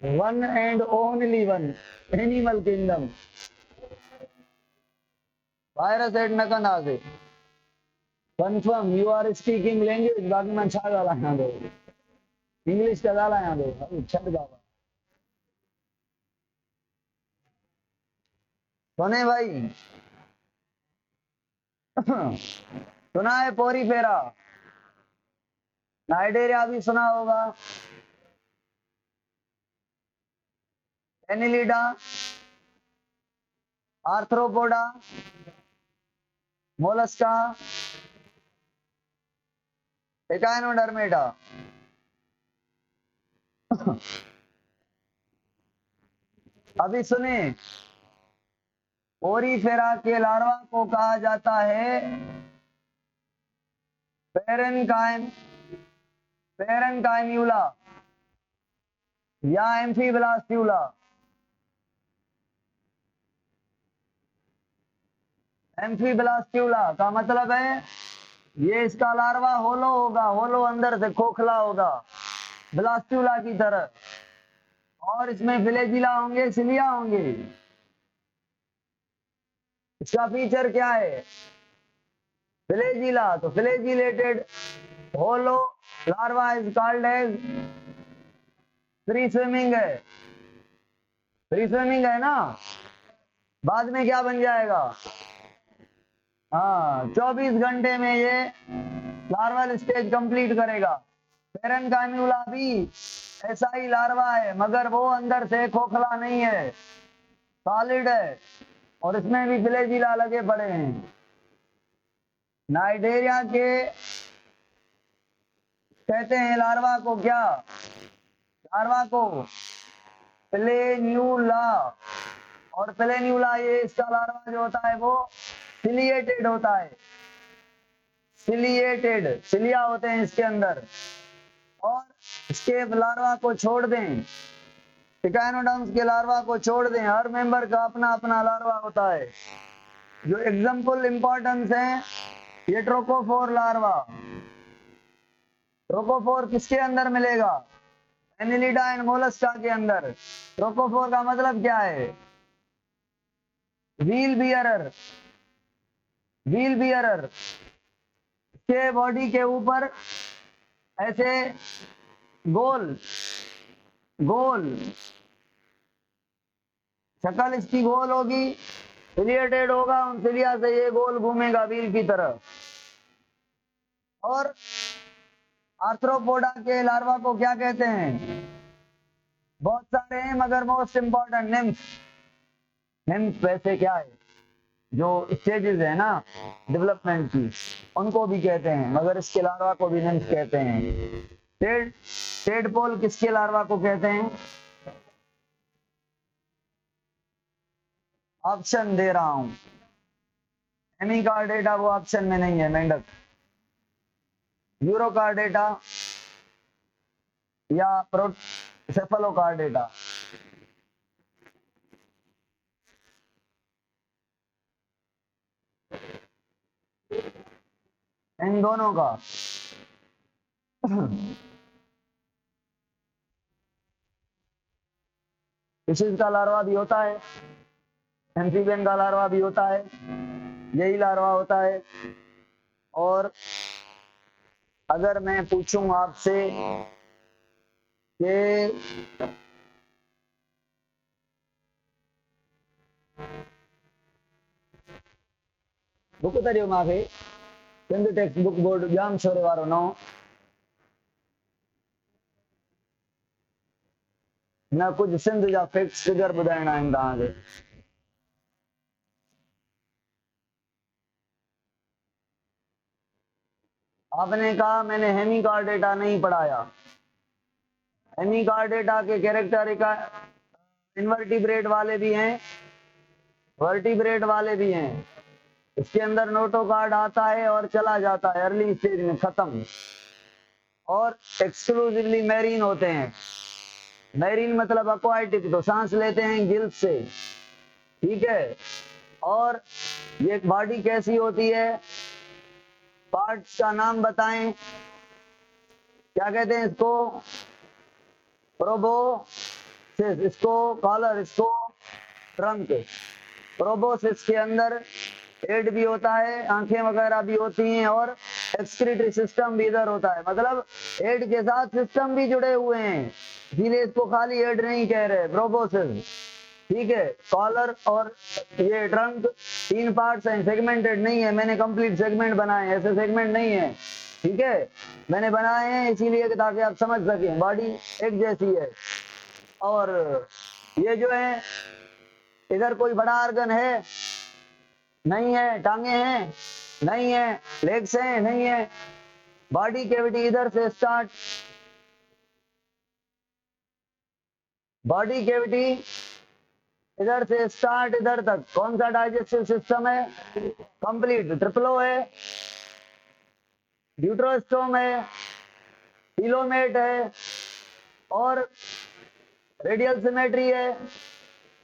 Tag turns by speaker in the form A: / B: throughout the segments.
A: One and only one animal kingdom virus at नकंदासे confirm you are speaking language बाकी मैं छा गाला यहाँ दो इंग्लिश का गाला यहाँ दो छट बाबा सुने भाई सुना है पोरी फेरा नाइडेरिया भी सुना होगा एनिलिडा आर्थ्रोपोडा मोलस्का एकाइनोडर्मेटा अभी सुने ओरीफेरा के लार्वा को कहा जाता है पेरेनकाइम्यूला या एम्फीब्लास्ट्यूला। एम्फीब्लास्ट्यूला का मतलब है ये इसका लार्वा होलो होगा, होलो अंदर से खोखला होगा ब्लास्ट्यूला की तरह, और इसमें फ्लैजिला होंगे, सिलिया होंगे। इसका फीचर क्या है? फ्लैजिला, तो flagellated hollow larva is called as free swimming है। फ्री स्विमिंग है ना, बाद में क्या बन जाएगा? हाँ 24 घंटे में ये लार्वल स्टेज कंप्लीट करेगा। पेरेनकाइम्यूला भी ऐसा ही लार्वा है, मगर वो अंदर से खोखला नहीं है, सॉलिड है, और इसमें भी फ्लैजिला लगे पड़े हैं। नाइडेरिया के कहते हैं लार्वा को क्या? लार्वा को प्लेन्यूला, और प्लेन्यूला ये इसका लार्वा जो होता है वो सिलिएटेड होता है। सिलिएटेड, सिलिया होते हैं इसके अंदर, और इसके लार्वा को छोड़ दें, इकाइनोडर्म्स के लार्वा को छोड़ दें, हर मेंबर का अपना अपना लार्वा होता है। जो एग्जाम्पल इंपॉर्टेंस है, ये ट्रोकोफोर लार्वा। ट्रोकोफोर किसके अंदर मिलेगा? एनिलिडा एंड मोलस्का के अंदर। ट्रोकोफोर का मतलब क्या है? Wheel bearer. व्हील बियरर के बॉडी के ऊपर ऐसे गोल गोल शक्ल इसकी गोल होगी, सिलिएटेड होगा, उन सिलिया से ये गोल घूमेगा व्हील की तरह। और आर्थ्रोपोडा के लार्वा को क्या कहते हैं? बहुत सारे हैं, मगर मोस्ट इंपॉर्टेंट निम्फ। निम्फ वैसे क्या है, जो स्टेजेस है ना डेवलपमेंट की, उनको भी कहते हैं, मगर इसके लार्वा को भी निम्फ कहते हैं। टेडपोल किसके लार्वा को कहते हैं? ऑप्शन दे रहा हूं, हेमिकार्डेटा वो ऑप्शन में नहीं है, मेंढक। यूरोकार्डेटा या सेफलोकार्डेटा। इन दोनों का फिशिज का लार्वा भी होता है, एम्फीबियन का लार्वा भी होता है, यही लार्वा होता है। और अगर मैं पूछूं आपसे कि बुक तरियो मांखे सिंध टेक्स्ट बुक बोर्ड जाम छोरे वारो न न कुछ सिंध जा फैक्ट्स फिगर ॿुधाइणा आहिनि तव्हांखे। आपने कहा मैंने हेमिकार्डेटा नहीं पढ़ाया। हेमिकार्डेटा के कैरेक्टर इनवर्टिब्रेट वाले भी हैं, वर्टिब्रेट वाले भी हैं। इसके अंदर नोटोकार्ड आता है और चला जाता है अर्ली स्टेज में, खत्म। और एक्सक्लूसिवली मैरीन होते हैं। मैरीन मतलब अक्वाटिक, तो सांस लेते हैं गिल्स से, ठीक है। और ये बॉडी कैसी होती है? पार्ट्स का नाम बताएं, क्या कहते हैं इसको? एक्सेस, इसको कॉलर, इसको ट्रंक। प्रोबोसिस के अंदर हेड भी होता है, आंखें वगैरह भी होती हैं और एक्सक्रीटरी सिस्टम भी इधर होता है, मतलब हेड के साथ सिस्टम भी जुड़े हुए हैं, इसीलिए इसको खाली हेड नहीं कह रहे, प्रोबोसिस। ठीक है, कॉलर और ये ट्रंक 3 पार्ट्स हैं, सेगमेंटेड नहीं है, मैंने कंप्लीट सेगमेंट बनाए हैं, ऐसे सेगमेंट नहीं है। ठीक है, मैंने बनाए हैं इसीलिए ताकि आप समझ सकें, बॉडी एक जैसी है। और ये जो है, इधर कोई बड़ा ऑर्गन है नहीं है, टांगे हैं नहीं है, लेग्स हैं नहीं है। बॉडी कैविटी इधर से स्टार्ट, बॉडी कैविटी इधर से स्टार्ट इधर तक। कौन सा डाइजेस्टिव सिस्टम है? कंप्लीट। ट्रिप्लो है, ड्यूट्रोस्टोम है, टीलोमेट है और रेडियल सिमेट्री है,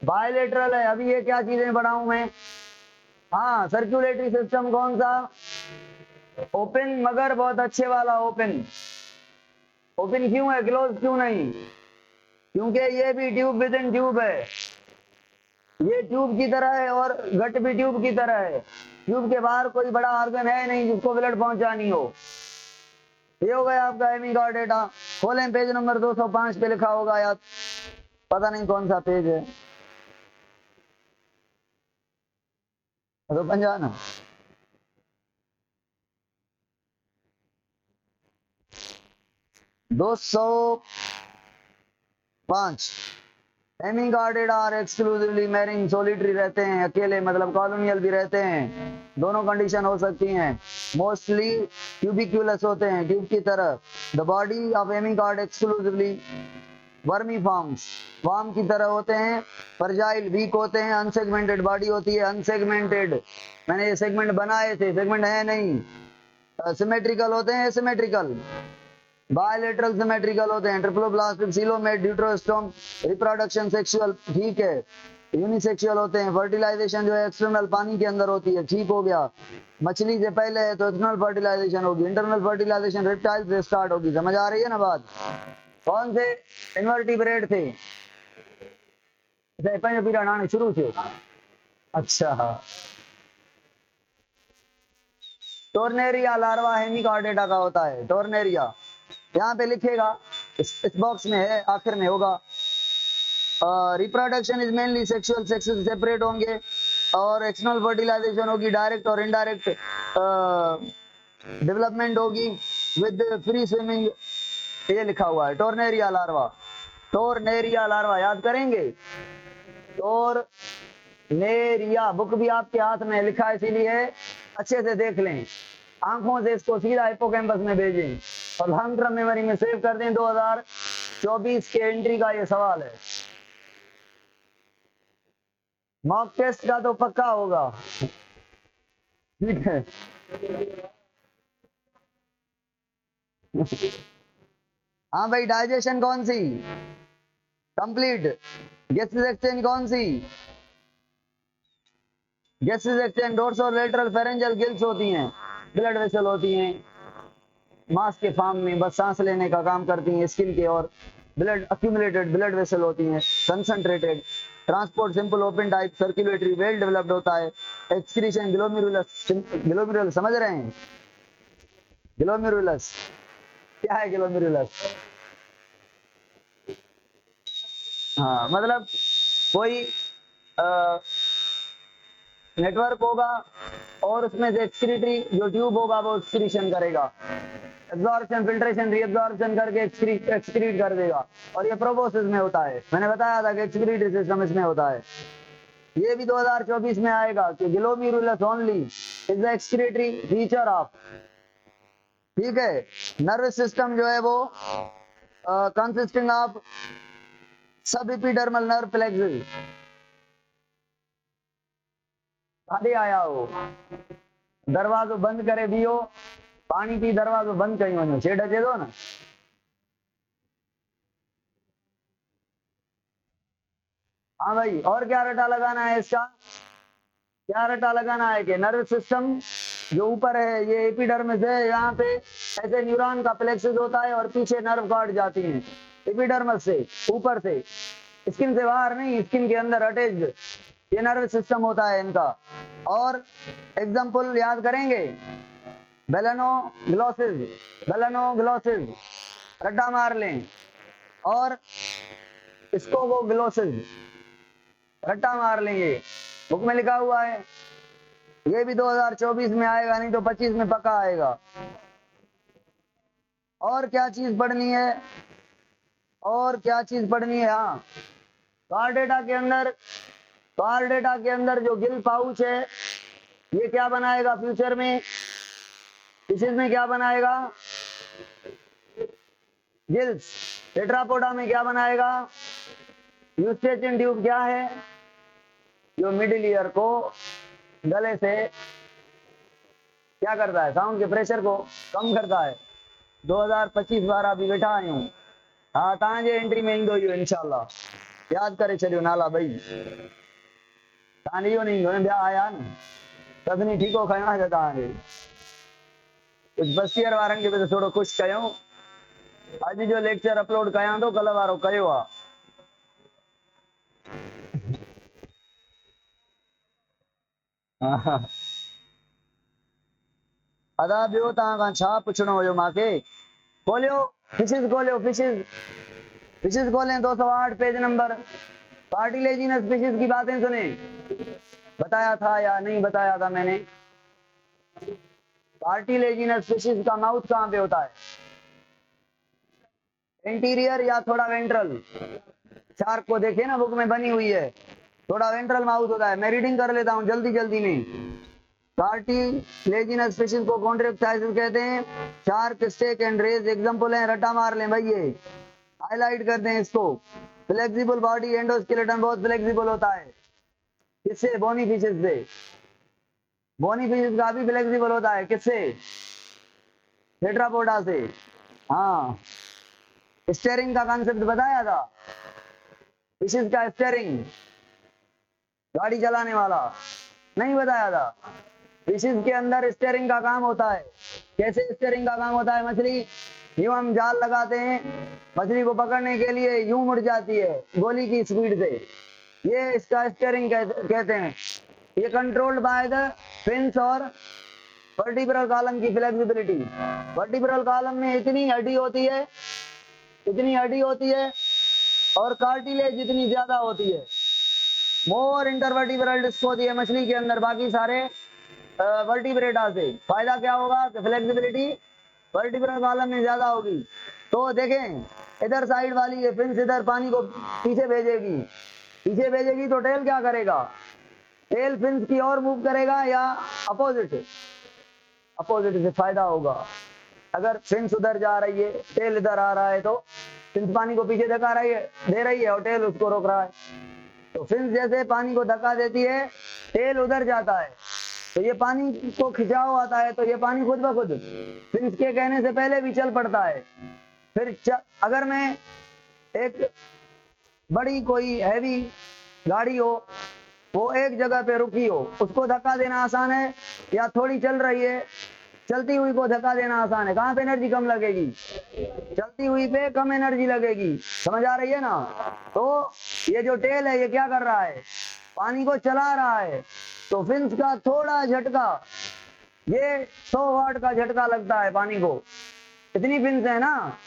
A: बायलेटरल है। अभी ये क्या चीजें बढ़ाऊं मैं? हाँ, सर्कुलेटरी सिस्टम कौन सा? ओपन, मगर बहुत अच्छे वाला ओपन। ओपन क्यों है, क्लोज क्यों नहीं? क्योंकि ये भी ट्यूब विद इन ट्यूब है, ये ट्यूब की तरह है और गट भी ट्यूब की तरह है। ट्यूब के बाहर कोई बड़ा ऑर्गन है नहीं जिसको ब्लड पहुंचानी हो। ये हो गया आपका हेमिकार्डेटा। खोलें, पेज नंबर 205 पे लिखा होगा, यार पता नहीं कौन सा पेज है, तो बन जाना। दो 205। हेमिकार्डेटा और एक्सक्लूसिवली मैरिंग, सोलिटरी रहते हैं, अकेले मतलब कॉलोनियल भी रहते हैं, दोनों कंडीशन हो सकती हैं। मोस्टली ट्यूबिक्यूलस होते हैं, ट्यूब की तरह। The body of hemichord exclusively vermiforms, worm की तरह होते हैं, फर्जाइल, वीक होते हैं, अनसेगमेंटेड बॉडी होती है, अनसेगमेंटेड। मैंने ये सेगमेंट बनाए थे, सेगमेंट है नहीं। सिमेट्रिकल होते हैं, एसिमेट्रिकल, बायलेटरल सिमेट्रिकल होते हैं, triploblastic, coelomate, deuterostome, reproduction sexual, ठीक है, यूनिसेक्सुअल होते हैं। फर्टिलाइजेशन जो है एक्सटर्नल पानी के अंदर होती है, ठीक हो गया। मछली से पहले है तो एक्सटर्नल फर्टिलाइजेशन होगी, इंटरनल फर्टिलाइजेशन रेप्टाइल से स्टार्ट होगी। समझ आ रही है ना बात? कौन से इन्वर्टिब्रेट थे? पीरियड शुरू से। अच्छा, टोर्नेरिया लार्वा हेमिकार्डेटा का होता है, टोर्नेरिया। यहाँ पे लिखेगा, इस बॉक्स में है, आखिर में होगा। Reproduction is mainly sexual, sex separate होंगे और एक्सटर्नल फर्टिलाइजेशन होगी, डायरेक्ट और इनडायरेक्ट डेवलपमेंट होगी विद फ्री स्विमिंग। ये लिखा हुआ है टोर्नेरिया लार्वा, टोर्नेरिया लार्वा याद करेंगे। टोर्नेरिया बुक भी आपके हाथ में लिखा है, इसीलिए अच्छे से देख लें, आंखों से इसको सीधा हिप्पोकैम्पस में भेजें और लॉन्ग टर्म मेमोरी में सेव कर दें। 2024 के एंट्री का ये सवाल है, मॉक टेस्ट का तो पक्का होगा। ठीक है, हाँ भाई, डाइजेशन कौन सी? कंप्लीट। गैसेस एक्सचेंज कौन सी? गैसेस एक्सचेंज डोर्सो और लेटरल फेरेंजियल गिल्स होती हैं, ब्लड वेसल होती हैं, मांस के फॉर्म में बस सांस लेने का काम करती हैं स्किन के, और ब्लड अक्यूमुलेटेड ब्लड वेसल होती हैं, concentrated. Transport simple open type, circulatory well developed होता है। एक्सक्रीशन ग्लोमेरुलस, ग्लोमेरुलस समझ रहे हैं? ग्लोमेरुलस क्या है? ग्लोमेरुलस, हाँ मतलब कोई नेटवर्क होगा और उसमें से एक्सक्रीटरी जो ट्यूब होगा वो एक्सक्रीशन करेगा, एब्जॉर्प्शन, फिल्ट्रेशन, रीअब्जॉर्प्शन करके एक्सक्रीट कर देगा, और ये प्रोबोसिस में होता है। मैंने बताया था कि एक्सक्रीटरी सिस्टम इसमें होता है। ये भी 2024 में आएगा कि glomerulus only is the excretory feature of, ठीक है। नर्वस सिस्टम जो है वो कंसिस्टिंग ऑफ सब एपिडर्मल नर्व प्लेक्सेस। खाली आया हो, दरवाजो बंद करे दियो, पानी पी, दरवाजो बंद करी वनो, छेड़ अचे दो ना। हाँ भाई, और क्या रटा लगाना है इसका? क्या रटा लगाना है कि नर्व सिस्टम जो ऊपर है ये एपिडर्मिस है, यहाँ पे ऐसे न्यूरॉन का प्लेक्सिस होता है और पीछे नर्व गार्ड जाती हैं एपिडर्मिस से ऊपर से। स्किन से बाहर नहीं, स्किन के अंदर अटैच्ड ये नर्वस सिस्टम होता है इनका। और एग्जाम्पल याद करेंगे, बेलेनोग्लोसिस, बेलेनोग्लोसिस रट्टा मार लें, और स्कोबोग्लोसिस रट्टा मार लेंगे, बुक में लिखा हुआ है। ये भी 2024 में आएगा, नहीं तो 25 में पक्का आएगा। और क्या चीज पढ़नी है, और क्या चीज पढ़नी है? हाँ, कार्डेटा के अंदर, कार्डेटा के अंदर जो गिल पाउच है ये क्या बनाएगा फ्यूचर में, फिशेज में क्या बनाएगा? गिल्स। टेट्रापोडा में क्या बनाएगा? यूस्टेचियन ट्यूब क्या है? जो मिडिल ईयर को गले से क्या करता है? साउंड के प्रेशर को कम करता है। 2025 बार अभी बैठा आई हूँ। हाँ, तव्हांजे एंट्री में ईंदो इहो इंशाल्लाह, याद करे छॾियो नाला भई। तव्हां इहो न ईंदो न, ॿिया आया न सभिनी ठीको खयों आहे तव्हांखे। कुझु फर्स्ट ईयर वारनि खे बि त थोरो ख़ुशि कयूं। अॼु जो लेक्चर अपलोड कयां थो, कल्ह वारो कयो आहे। अदा ॿियो तव्हां खां छा पुछणो हुयो मूंखे? खोलियो फिशिस, खोलियो फिशिस, फिशिस खोलें 208 पेज नंबर। कार्टिलेजिनस फिशिस की बातें सुने, बताया था या नहीं बताया था मैंने? कार्टिलेजिनस फिशिस का माउथ कहाँ पे होता है? इंटीरियर या थोड़ा वेंट्रल? शार्क को देखे ना, बुक में बनी हुई है, थोड़ा वेंट्रल माउथ होता है। मैं रीडिंग कर लेता हूँ जल्दी जल्दी में। कार्टिलेजिनस फिशिस को कॉन्ट्रैक्टाइल्स कहते हैं। शार्क, स्टेक एंड रेज एग्जांपल हैं। रट्टा मार लें भाई, ये हाईलाइट कर दें इसको। फ्लेक्सिबल बॉडी, एंडोस्केलेटन बहुत फ्लेक्सिबल होता है। किससे? बोनी फिशिस से। बोनी फिशिस का भी फ्लेक्सिबल होता है। किससे? टेट्रापोडा से। हाँ, स्टीयरिंग का कॉन्सेप्ट बताया था, फिशिस का स्टीयरिंग, गाड़ी चलाने वाला नहीं बताया था? फिशिस के अंदर स्टीयरिंग का काम होता है। कैसे स्टीयरिंग का काम होता है? मछली यूं हम जाल लगाते हैं, मछली को पकड़ने के लिए यूं मुड़ जाती है गोली की स्पीड से, ये इसका स्टीयरिंग कहते हैं। ये कंट्रोल्ड बाय द फिन्स और वर्टिब्रल कॉलम की फ्लेक्सिबिलिटी। वर्टिब्रल कॉलम में इतनी हड्डी होती है, इतनी हड्डी होती है, और कार्टिलेज इतनी ज्यादा होती है। मोर इंटरवर्टिब्रल डिस्क होती है मछली के अंदर बाकी सारे वर्टिब्रेटा से। फायदा क्या होगा? फ्लेक्सिबिलिटी वर्टिब्रल कॉलम में ज्यादा होगी। तो देखें, इधर साइड वाली ये फिन्स इधर पानी को पीछे भेजेगी, पीछे भेजेगी तो टेल क्या करेगा? टेल फिन्स की ओर मूव करेगा या अपोजिट? अपोजिट से फायदा होगा। अगर फिन्स उधर जा रही है, टेल इधर आ रहा है, तो फिन्स पानी को पीछे धक्का रही है, दे रही है, और टेल उसको रोक रहा है। तो फिन्स जैसे पानी को धक्का देती है, टेल उधर जाता है, तो ये पानी को खिंचाव आता है, तो ये पानी खुद ब खुद फिन्स के कहने से पहले भी चल पड़ता है। फिर अगर मैं एक बड़ी कोई हैवी गाड़ी हो, वो एक जगह पे रुकी हो, उसको धक्का देना आसान है या थोड़ी चल रही है चलती हुई को धक्का देना आसान है? कहाँ पे एनर्जी कम लगेगी? चलती हुई पे कम एनर्जी लगेगी। समझ आ रही है ना? तो ये जो टेल है ये क्या कर रहा है? पानी को चला रहा है। तो फिन्स का थोड़ा झटका, ये 100 वाट का झटका लगता है पानी को। इतनी फिन्स है ना,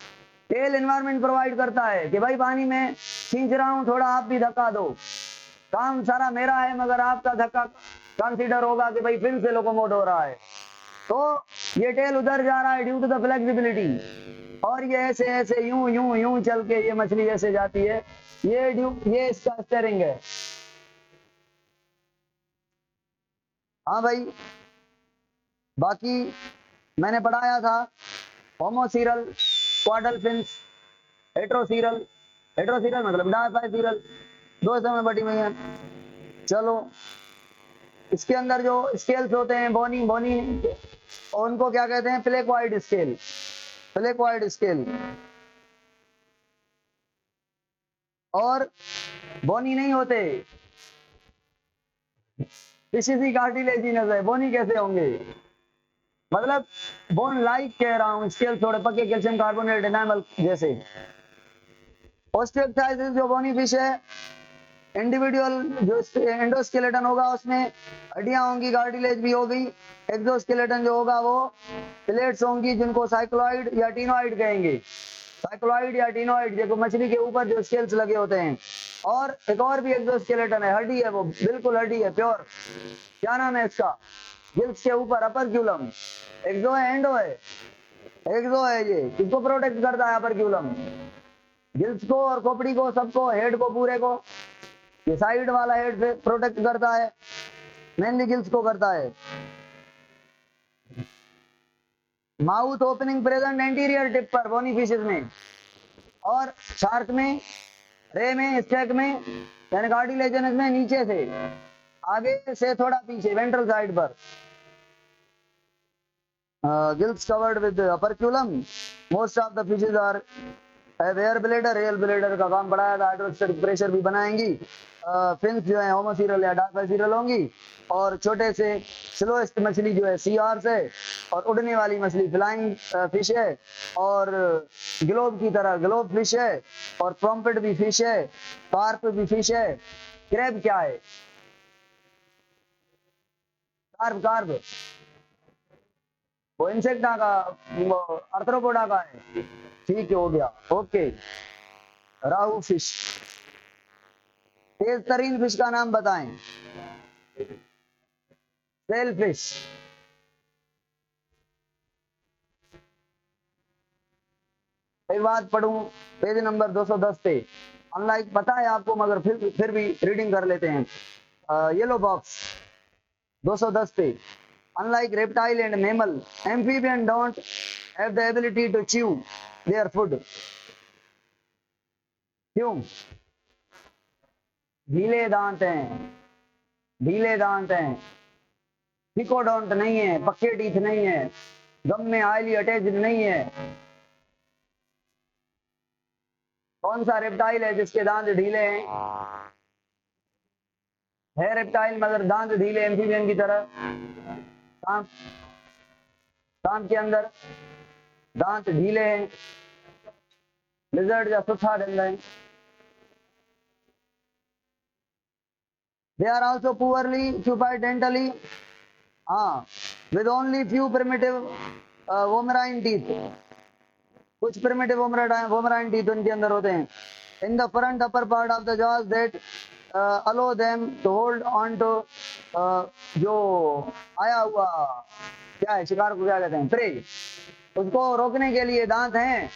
A: टेल एनवायरमेंट प्रोवाइड करता है कि भाई पानी में खींच रहा हूं, थोड़ा आप भी धक्का दो। काम सारा मेरा है, मगर आपका धक्का कंसीडर होगा कि भाई फिन से लोकोमोट हो रहा है। तो ये टेल उधर जा रहा है ड्यू टू द फ्लेक्सिबिलिटी, और ये ऐसे ऐसे यूं यूं यूं चल के ये मछली ऐसे जाती है। ये इसका स्टीयरिंग है। हाँ भाई, बाकी मैंने पढ़ाया था होमोसीरल, क्वाड्रल फिन्स, हेट्रोसीरल, हेट्रोसीरल मतलब डायपाइसीरल, दो समय बटी हुई है। चलो, इसके अंदर जो स्केल्स होते हैं, बोनी बोनी, उनको क्या कहते हैं? Placoid scale, placoid scale. और बोनी नहीं होते, फिशिस कार्टिलेजिनस है, बोनी कैसे होंगे? मतलब बोन लाइक कह रहा हूं, स्केल थोड़े पक्के कैल्शियम कार्बोनेट एनामल जैसे। ओस्टियोक्टाइसिस जो बोनी फिश है, इंडिविजुअल जो एंडोस्केलेटन होगा उसमें हड्डियां होंगी, कार्टिलेज भी होगी। एक्सोस्केलेटन जो होगा वो प्लेट्स होंगी जिनको साइक्लॉइड या टीनोइड कहेंगे। साइक्लॉइड या टीनोइड देखो मछली के ऊपर जो स्केल्स लगे होते हैं। और एक और भी एक्सोस्केलेटन है, हड्डी है, वो बिल्कुल हड्डी है प्योर। क्या नाम है इसका? गिल्स के ऊपर अपर्क्यूलम। एक्सो है एंडो है? एक्सो है। ये किसको प्रोटेक्ट करता है? अपर्क्यूलम। गिल्स को और खोपड़ी को, सबको, हेड को पूरे को। ये साइड वाला हेड से प्रोटेक्ट करता है, मेनली गिल्स को करता है। Mouth opening present anterior tip पर बोनी फिशेस में, और शार्क में, रे में, स्टेक में, यानी कार्टिलेजिनस में नीचे से, आगे से थोड़ा पीछे वेंट्रल साइड पर। Gills covered with operculum. Most of the fishes are air bladder. Air bladder का काम बढ़ाया था, हाइड्रोस्टेटिक प्रेशर भी बनाएंगी। फिन्स जो है होमोसीरल या डार्कोसीरल होंगी। और छोटे से स्लोएस्ट मछली जो है सी हॉर्स है। और उड़ने वाली मछली फ्लाइंग फिश है। और ग्लोब की तरह ग्लोब फिश है। और प्रॉम्पेट भी फिश है, कार्प भी फिश है। क्रैब क्या है? कार्प, कार्प वो इंसेक्टा का, अर्थ्रोपोडा का है। ठीक हो गया, ओके। राहु फिश। तेज तरीन फिश का नाम बताएं। Sailfish. एक बात पढ़ूं, पेज नंबर 210 पे। अनलाइक पता है आपको, मगर फिर भी रीडिंग कर लेते हैं। येलो बॉक्स 210 पे। Unlike reptile and mammal, amphibian don't have the ability to chew their food. क्यों? ढीले दांत हैं, ढीले दांत हैं। पिकोडोंट नहीं है, पक्के टीथ नहीं है, गम में हाईली अटैच्ड नहीं है। कौन सा रेप्टाइल है जिसके दांत ढीले हैं? है रेप्टाइल मगर दांत ढीले, एम्फीबियन की तरह। सांप, सांप के अंदर दांत ढीले हैं। लिजर्ड या सुथा डंगा है। They are also poorly occupied dentally, with only few primitive vomerine teeth. कुछ primitive vomerine teeth उनके अंदर होते हैं। In the front upper part of the jaws that allow them to hold on to जो आया हुआ क्या है, शिकार को क्या कहते हैं? प्रे। उसको रोकने के लिए दांत हैं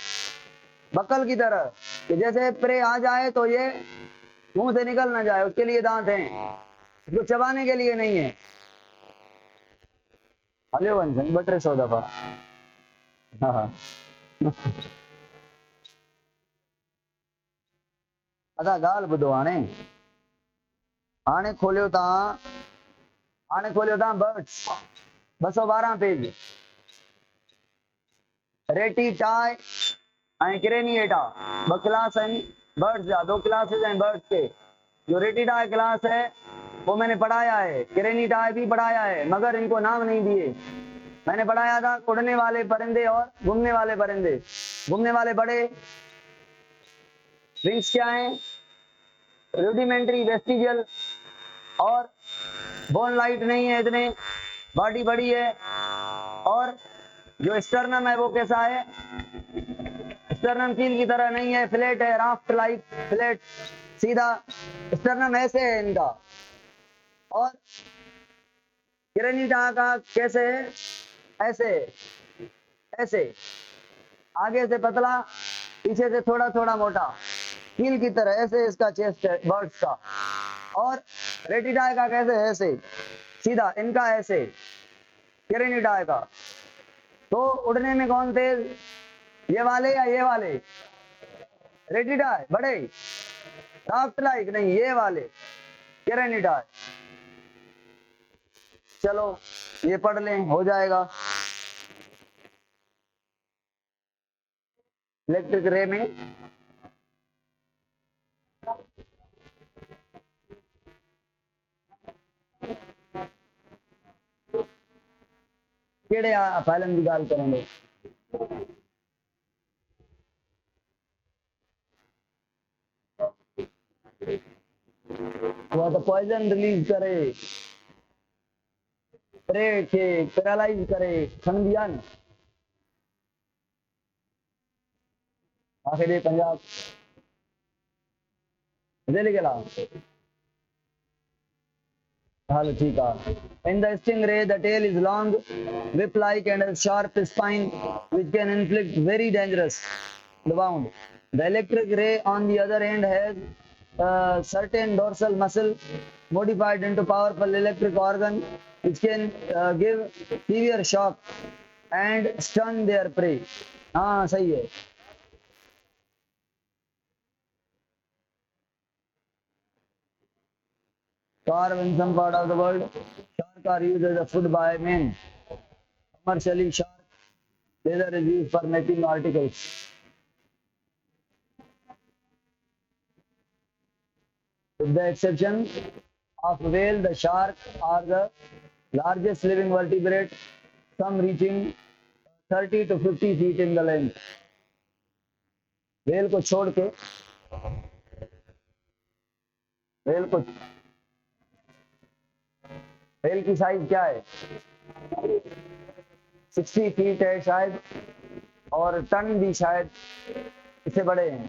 A: बक्कल की तरह, कि जैसे प्रे आ जाए तो ये मुंह से निकल ना जाए, उसके लिए दांत हैं। जो चबाने के लिए नहीं है। हलो वंशन बटरे 100 दफा। हाँ अदा गाल बुधो आने आने खोलियो ता बर्ड्स 212 पेज। रेटी टाई ऐं क्रेनिएटा ब क्लास आहिनि बर्ड्स जा। 2 क्लासेस हैं बर्ड्स के। जो रेटिडाई क्लास है वो मैंने पढ़ाया है, क्रेनिडाई भी पढ़ाया है, मगर इनको नाम नहीं दिए। मैंने पढ़ाया था उड़ने वाले परिंदे और घूमने वाले परिंदे। घूमने वाले बड़े विंग्स क्या हैं? रूडिमेंट्री वेस्टिजियल, और बोन लाइट नहीं है इतने, बॉडी बड़ी है। और जो स्टर्नम है वो कैसा है? स्टर्नम कील की तरह नहीं है, फ्लैट है, राफ्ट लाइक फ्लैट, सीधा स्टर्नम ऐसे है इनका। और क्रेनिडा का कैसे है? ऐसे, ऐसे, आगे से पतला, पीछे से थोड़ा थोड़ा मोटा, कील की तरह ऐसे इसका चेस्ट है बर्ड्स का। और रेटिडाई का कैसे है? ऐसे सीधा, इनका ऐसे क्रेनिडाई का। तो उड़ने में कौन तेज, ये वाले या ये वाले? रेटिडाई बड़े, राफ्ट लाइक नहीं, ये वाले क्रेनिडाई। चलो ये पढ़ लें, हो जाएगा। इलेक्ट्रिक रे में केड़े फाइलम की गाल करेंगे। वह तो पॉइजन रिलीज करे, प्रे के पैरालाइज करे, समझिया न। आखिर ये पंजाब दिल्ली गेला हाल ठीक है। In the stingray, the tail is long, whip-like, and has sharp spine, which can inflict very dangerous wound. The electric ray, on the other hand, has certain dorsal muscle modified into powerful electric organ, which can give severe shock and stun their prey. हाँ सही है। Carve in some part of the world, shark are used as a food by men. Commercially, shark leather is used for making articles. With the exception of whale, the shark are the largest living vertebrate, some reaching 30 to 50 feet in the length. whale को छोड़ के whale की size क्या है? 60 feet है शायद, और ton भी शायद इससे बड़े हैं।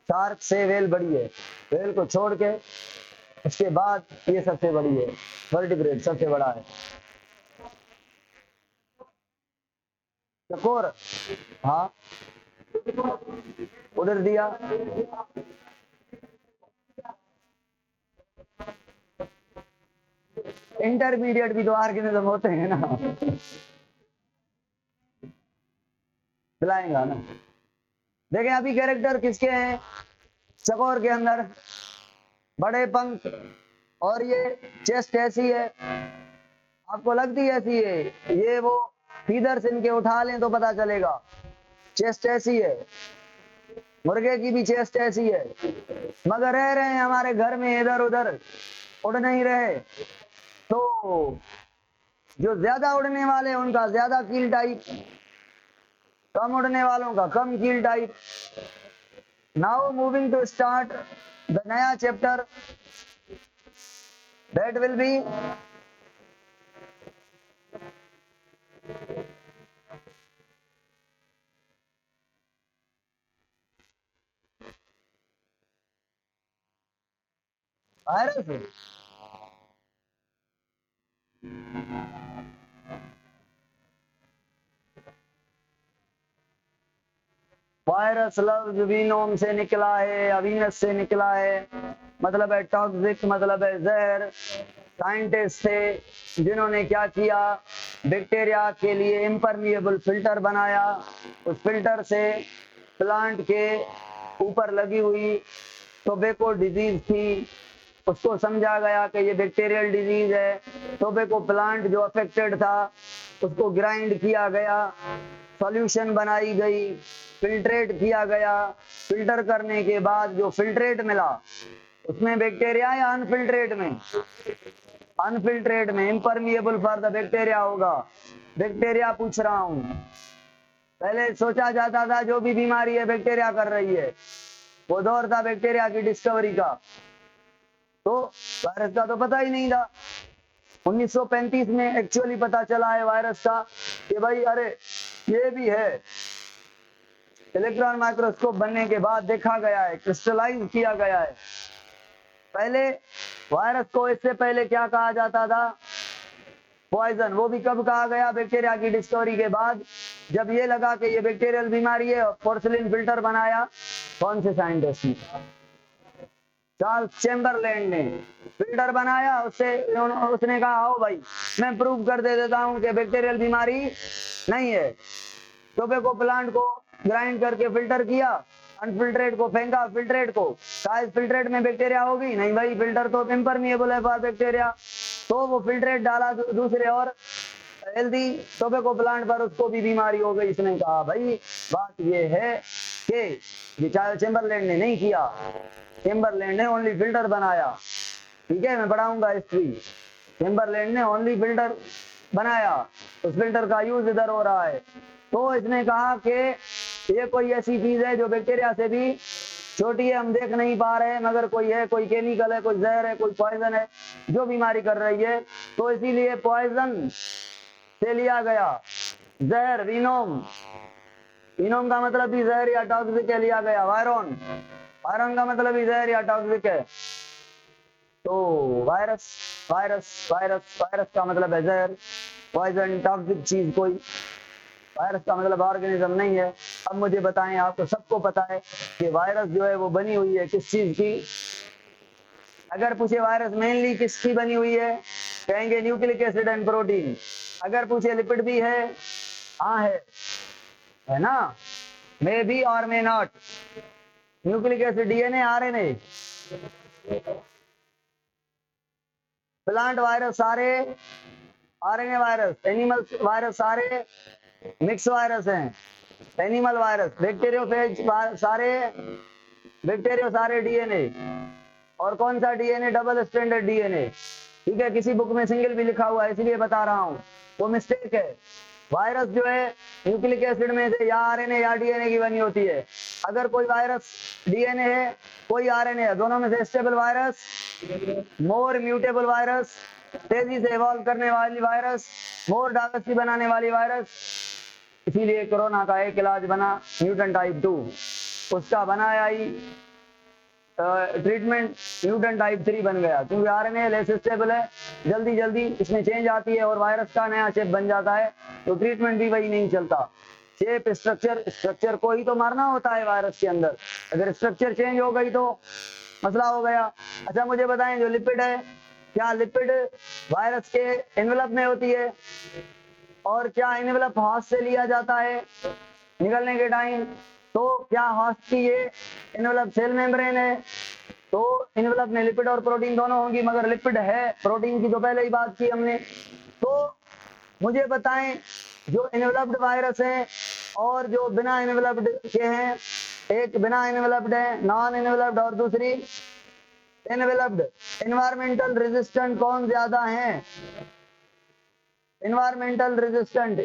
A: शार्क से व्हेल बड़ी है, व्हेल को छोड़ के उसके बाद ये सबसे बड़ी है, वर्टिब्रेट सबसे बड़ा है। चकोर, हाँ उधर दिया। इंटरमीडिएट भी तो ऑर्गेनिज्म होते हैं ना, दिलाएंगा ना। देखें अभी कैरेक्टर किसके हैं? चकोर के अंदर बड़े पंख, और ये चेस्ट ऐसी है, आपको लगती ऐसी है, ये वो फीदर्स इनके उठा लें तो पता चलेगा। चेस्ट ऐसी है, मुर्गे की भी चेस्ट ऐसी है, मगर रह रहे हैं हमारे घर में इधर उधर, उड़ नहीं रहे। तो जो ज्यादा उड़ने वाले उनका ज्यादा कील टाइप, कम उड़ने वालों का कम कील type. Now moving to start the नया chapter, that will be virus. Virus लफ्ज वीनोम से निकला है, अवीनस से निकला है, मतलब है टॉक्सिक, मतलब है जहर। साइंटिस्ट थे जिन्होंने क्या किया, बैक्टीरिया के लिए इम्परमिएबल फिल्टर बनाया। उस फिल्टर से प्लांट के ऊपर लगी हुई टोबैको डिजीज थी, उसको समझा गया कि ये बैक्टीरियल डिजीज है। टोबैको प्लांट जो अफेक्टेड था उसको ग्राइंड किया गया, सॉल्यूशन बनाई गई, फिल्ट्रेट किया गया। फिल्टर करने के बाद जो फिल्ट्रेट मिला उसमें बैक्टीरिया या अनफिल्ट्रेट में? अनफिल्ट्रेट में, इम्परमिएबल फॉर द बैक्टीरिया होगा। बैक्टीरिया पूछ रहा हूं, पहले सोचा जाता था जो भी बीमारी है बैक्टीरिया कर रही है, वो दौर था बैक्टीरिया की डिस्कवरी का, तो वायरस का तो पता ही नहीं था। 1935 में एक्चुअली पता चला है वायरस का कि भाई अरे ये भी है। इलेक्ट्रॉन माइक्रोस्कोप बनने के बाद देखा गया है, क्रिस्टलाइज किया गया है। पहले वायरस को, इससे पहले क्या कहा जाता था? पॉइजन। वो भी कब कहा गया? बैक्टीरिया की डिस्कवरी के बाद, जब ये लगा कि ये बैक्टीरियल बीमारी है। पोर्सिलिन फिल्टर बनाया, कौन से साइंटिस्ट ने? चार्ल्स चैम्बरलैंड ने फिल्टर बनाया। उसने कहा आओ भाई मैं प्रूव कर दे देता हूं कि बैक्टीरियल बीमारी नहीं है। टोबैको प्लांट को ग्राइंड करके फिल्टर किया, अनफिल्ट्रेट को फेंका फिल्ट्रेट को, शायद फिल्ट्रेट में बैक्टीरिया होगी नहीं भाई, फिल्टर तो इम्परमिएबल है फॉर बैक्टीरिया। तो वो फिल्ट्रेट डाला दूसरे और हेल्दी टोबैको प्लांट पर, उसको भी बीमारी हो गई। इसने कहा भाई बात ये है कि चार्ल्स चैम्बरलैंड ने नहीं किया, चैम्बरलैंड ने ओनली फिल्टर बनाया। ठीक है, मैं पढ़ाऊंगा हिस्ट्री। चैम्बरलैंड ने ओनली फिल्टर बनाया, उस फिल्टर का यूज इधर हो रहा है। तो इसने कहा कि ये कोई ऐसी चीज है जो बैक्टीरिया से भी छोटी है, हम देख नहीं पा रहे हैं, मगर कोई है, कोई केमिकल है, कोई जहर है, कोई पॉइजन है जो बीमारी कर रही है। तो इसीलिए पॉइजन से लिया गया जहर, विनोम, विनोम का मतलब भी जहर या टॉक्सिक है, लिया गया वायरन, वायरन का मतलब भी जहर या टॉक्सिक है। तो वायरस, वायरस वायरस वायरस का मतलब है जहर, पॉइजन टॉक्सिक चीज कोई, वायरस का मतलब ऑर्गेनिज्म नहीं है। अब मुझे बताएं, आपको सबको पता है कि वायरस जो है वो बनी हुई है किस चीज की? अगर पूछे वायरस मेनली किसकी बनी हुई है, कहेंगे न्यूक्लिक एसिड एंड प्रोटीन। अगर पूछे लिपिड भी है, हाँ है ना, मे बी और may not. Nucleic acid, DNA, RNA, plant virus सारे आरएनए वायरस, एनिमल वायरस सारे मिक्स वायरस हैं, एनिमल वायरस, बैक्टीरियोफेज सारे, बैक्टीरियो सारे डीएनए। और कौन सा डीएनए? Double standard DNA. ठीक है, किसी बुक में सिंगल भी लिखा हुआ है इसलिए बता रहा हूं, वो मिस्टेक है। वायरस जो है न्यूक्लिक एसिड में से या आरएनए या डीएनए की बनी होती है। अगर कोई वायरस डीएनए है, कोई आरएनए है, दोनों में से स्टेबल वायरस, मोर म्यूटेबल वायरस, तेजी से इवॉल्व करने वाली वायरस, मोर डायवर्सिटी बनाने वाली वायरस। इसीलिए कोरोना का एक इलाज बना म्यूटेंट टाइप 2, उसका बनाया ही ट्रीटमेंट म्यूटेंट टाइप 3 बन गया, क्योंकि आरएनए लेस स्टेबल है, जल्दी जल्दी इसमें चेंज आती है और वायरस का नया शेप बन जाता है, तो ट्रीटमेंट भी वही नहीं चलता। शेप, स्ट्रक्चर को ही तो मारना होता है वायरस के अंदर, अगर स्ट्रक्चर चेंज हो गई तो मसला हो गया। अच्छा मुझे बताएं, जो लिपिड है, क्या लिपिड वायरस के एनवेलप में होती है? और क्या एनवेलप हॉस्ट से लिया जाता है निकलने के टाइम? तो क्या हॉस्ट की ये एनवेलप सेल मेम्ब्रेन है, तो एनवेलप में लिपिड और प्रोटीन दोनों होंगी, मगर लिपिड है, प्रोटीन की तो पहले ही बात की हमने। तो मुझे बताएं, जो एनवेलप्ड वायरस है और जो बिना एनवेलप्ड के हैं, एक बिना एनवेलप्ड है, नॉन एनवेलप्ड, और दूसरी एनवेलप्ड, एनवायरमेंटल रेजिस्टेंट कौन ज्यादा है? एनवायरमेंटल रेजिस्टेंट,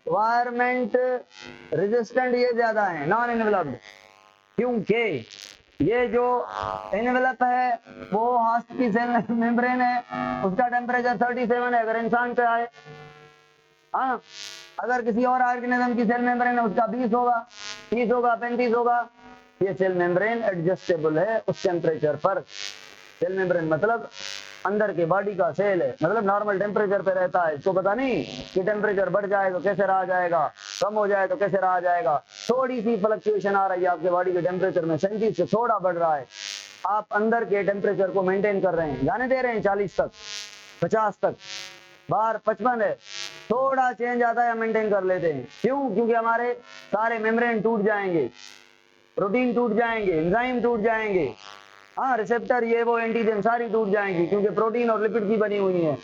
A: इन्वायरमेंट रेजिस्टेंट ये ज्यादा है, नॉन एनवेलप्ड, क्योंकि ये जो एनवेलप है वो हॉस्ट की सेल मेम्ब्रेन है, उसका टेम्परेचर 37 है अगर इंसान पे आए। हाँ, अगर किसी और ऑर्गेनिज्म की सेल मेम्ब्रेन है उसका 20 होगा, 30 होगा, 35 होगा। ये सेल मेम्ब्रेन एडजस्टेबल है उस टेम्परेचर पर। सेल मेम्ब्रेन मतलब अंदर के बॉडी का सेल है, मतलब नॉर्मल टेम्परेचर पे रहता है, इसको पता नहीं कि टेम्परेचर बढ़ जाए तो कैसे रहा जाएगा, कम हो जाए तो कैसे रहा जाएगा। थोड़ी सी फ्लक्चुएशन आ रही है आपके बॉडी के टेम्परेचर में, 37 से थोड़ा बढ़ रहा है, आप अंदर के टेम्परेचर को मेंटेन कर रहे हैं, जाने दे रहे हैं 40 तक, 50 तक, बाहर 55 है, थोड़ा चेंज आता है, मेंटेन कर लेते हैं। क्यों? क्योंकि हमारे सारे मेम्ब्रेन टूट जाएंगे, प्रोटीन टूट जाएंगे, एंजाइम टूट जाएंगे, हाँ, रिसेप्टर ये वो एंटीजन सारी टूट जाएंगी, क्योंकि प्रोटीन और लिपिड की बनी हुई है।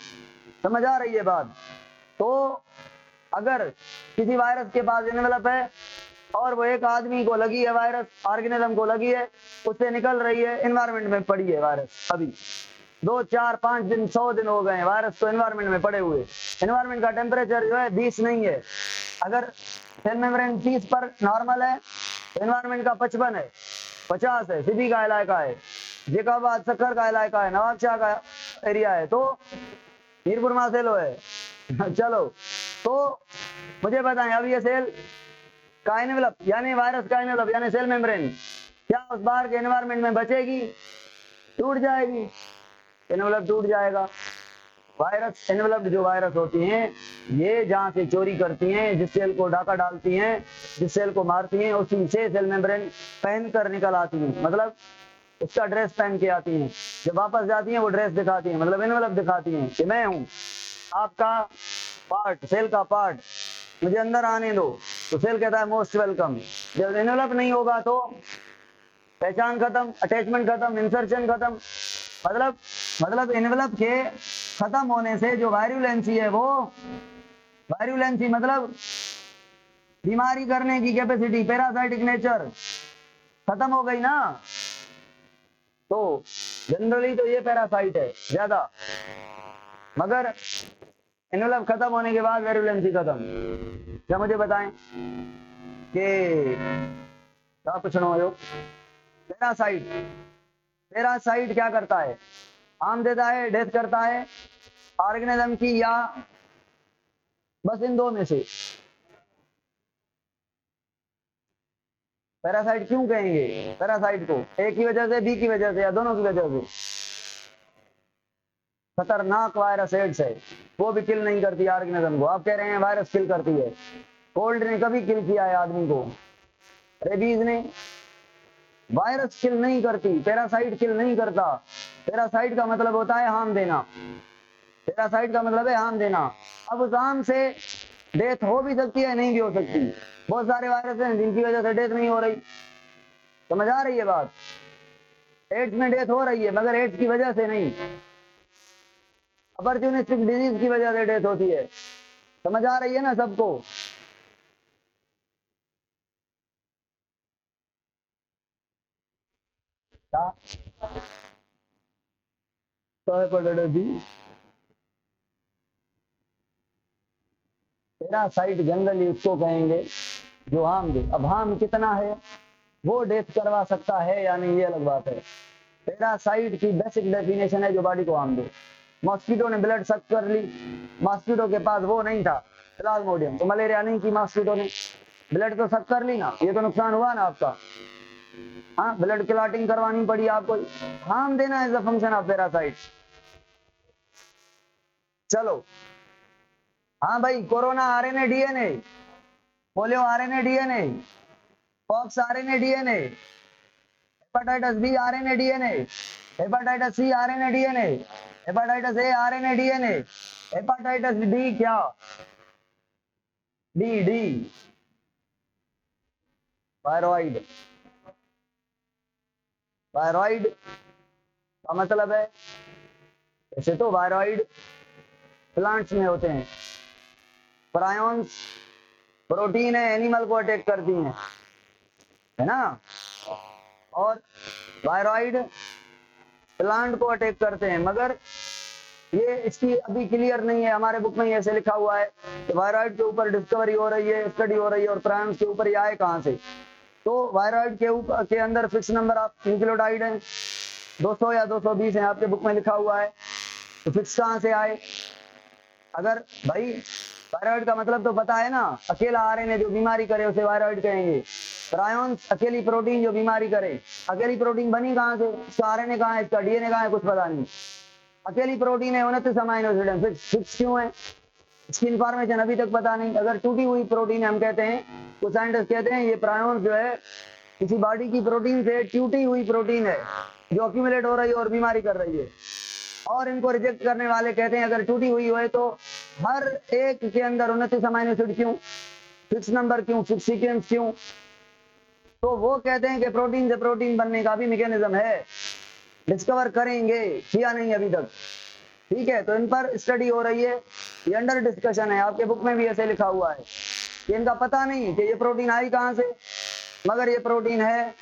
A: समझ आ रही है बात? तो अगर किसी वायरस के पास एनवेलप है और वो एक आदमी को लगी है, वायरस ऑर्गेनिज्म को लगी है, उससे निकल रही है, एनवायरमेंट में पड़ी है वायरस, अभी 2, 4, 5 दिन, 100 दिन हो गए वायरस तो एनवायरमेंट में पड़े हुए। एनवायरमेंट का टेम्परेचर जो है 20 नहीं है, अगर सेल मेम्ब्रेन 30 पर नॉर्मल है, एनवायरमेंट का 55 है, 50 है, सिटी का इलाका है, जेकाबाद सक्कर का इलाका है, नवाबशाह का एरिया है, तो मीरपुर मासेलो है। चलो, तो मुझे बताएं, अब ये सेल का एनवेलप यानी वायरस का एनवेलप यानी सेल मेम्ब्रेन क्या उस बाहर के एनवायरमेंट में बचेगी? टूट जाएगी, एनवेलप टूट जाएगा। वायरस एनवेलप जो वायरस होती हैं, ये जहां से चोरी करती हैं, जिस सेल को डाका डालती हैं, जिस सेल को मारती हैं, उसी से सेल मेम्ब्रेन पहन कर निकल आती हैं, मतलब उसका ड्रेस पहन के आती हैं। जब वापस जाती हैं वो ड्रेस दिखाती हैं, मतलब एनवेलप दिखाती हैं कि मैं हूं आपका पार्ट, सेल का पार्ट, मुझे अंदर आने दो। तो सेल कहता है मोस्ट वेलकम। जब एनवेलप नहीं होगा तो पहचान खत्म, अटैचमेंट खत्म, इंसर्शन खत्म, मतलब एनवेलप के खत्म होने से जो वायरुलेंसी है, वो वायरुलेंसी मतलब बीमारी करने की कैपेसिटी, पैरासाइटिक नेचर खत्म हो गई ना। तो जनरली तो ये पैरासाइट है ज्यादा, मगर एनवेलप खत्म होने के बाद वायरुलेंसी खत्म। क्या मुझे बताएं कि क्या पूछना हो? पैरासाइट, पैरासाइट क्या करता है? हार्म देता है, डेथ करता है ऑर्गेनिज्म की, या बस इन दो में से? पैरासाइट क्यों कहेंगे पैरासाइट को? ए की वजह से, बी की वजह से, या दोनों की वजह से? खतरनाक वायरस एड्स है, वो भी किल नहीं करती ऑर्गेनिज्म को। आप कह रहे हैं वायरस किल करती है। कोल्ड ने कभी किल किया है आदमी को? रेबीज ने? वायरस किल नहीं करती, पैरासाइट किल नहीं करता। पैरासाइट का मतलब होता है हार्म देना। पैरासाइट का मतलब है हार्म देना। अब उस हार्म से डेथ हो भी सकती है, नहीं भी हो सकती। बहुत सारे वायरस हैं जिनकी वजह से डेथ नहीं हो रही। समझ आ रही है बात? एड्स में डेथ हो रही है मगर एड्स की वजह से नहीं, अपॉर्चुनिस्टिक डिजीज की वजह से डेथ होती है। समझ आ रही है ना सबको? पैरासाइट जनरली उसको कहेंगे जो हार्म दे। अब हार्म कितना है, वो डेथ करवा सकता है या नहीं, ये अलग बात है। पैरासाइट की बेसिक डेफिनेशन है जो बॉडी को हार्म दे। मॉस्किटो ने ब्लड सक कर ली, मॉस्किटो के पास वो नहीं था प्लाज्मोडियम, तो मलेरिया नहीं की मॉस्किटो ने, ब्लड तो सक कर ली ना, ये तो नुकसान हुआ ना आपका। हाँ, ब्लड क्लॉटिंग करवानी पड़ी आपको। हार्म देना is the function of parasite. चलो, हाँ भाई, corona RNA DNA, polio RNA DNA, pox RNA DNA, hepatitis B RNA DNA, hepatitis C RNA DNA, hepatitis A RNA DNA, hepatitis D क्या? D D thyroid. Thyroid का मतलब है, ऐसे तो viroid plants में होते हैं, प्रायॉन्स प्रोटीन है, एनिमल को अटैक करती हैं, है ना? और वायरॉइड प्लांट को अटैक करते हैं, मगर ये इसकी अभी क्लियर नहीं है। हमारे बुक में ऐसे लिखा हुआ है कि वायरॉइड के ऊपर डिस्कवरी हो रही है, स्टडी हो रही है, और प्रायॉन्स के ऊपर ये आए कहां से? तो वायरॉइड के ऊपर के अंदर फिक्स नंबर ऑफ न्यूक्लियोटाइड है, 200 या 220 है, आपके बुक में लिखा हुआ है। तो फिक्स कहां से आए? अगर भाई वायरॉइड का मतलब तो पता है ना, अकेला आरएनए जो बीमारी करे उसे वायरॉइड कहेंगे। प्रायॉन्स अकेली प्रोटीन जो बीमारी करे। अकेली प्रोटीन बनी कहां से? इसका आरएनए कहां है, इसका डीएनए कहां है, कुछ पता नहीं। अकेली प्रोटीन है, 29 अमीनो एसिड है, फिक्स क्यों है इसकी इंफॉर्मेशन अभी तक पता नहीं। अगर टूटी हुई प्रोटीन हम कहते हैं, कुछ साइंटिस्ट कहते हैं ये प्रायॉन्स जो है किसी बॉडी की प्रोटीन से टूटी हुई प्रोटीन है जो अक्यूमुलेट हो रही है और बीमारी कर रही है। और इनको रिजेक्ट करने वाले कहते हैं अगर टूटी हुई है तो हर एक के अंदर 29 अमीनो एसिड क्यों, फिक्स नंबर क्यों, फिक्स सीक्वेंस क्यों? तो वो कहते हैं कि प्रोटीन से प्रोटीन बनने का भी मैकेनिज्म है, डिस्कवर करेंगे, किया नहीं अभी तक। ठीक है, तो इन पर स्टडी हो रही है, ये अंडर डिस्कशन है। आपके बुक में भी ऐसे लिखा हुआ है कि इनका पता नहीं कि ये प्रोटीन आई कहां से, मगर ये प्रोटीन है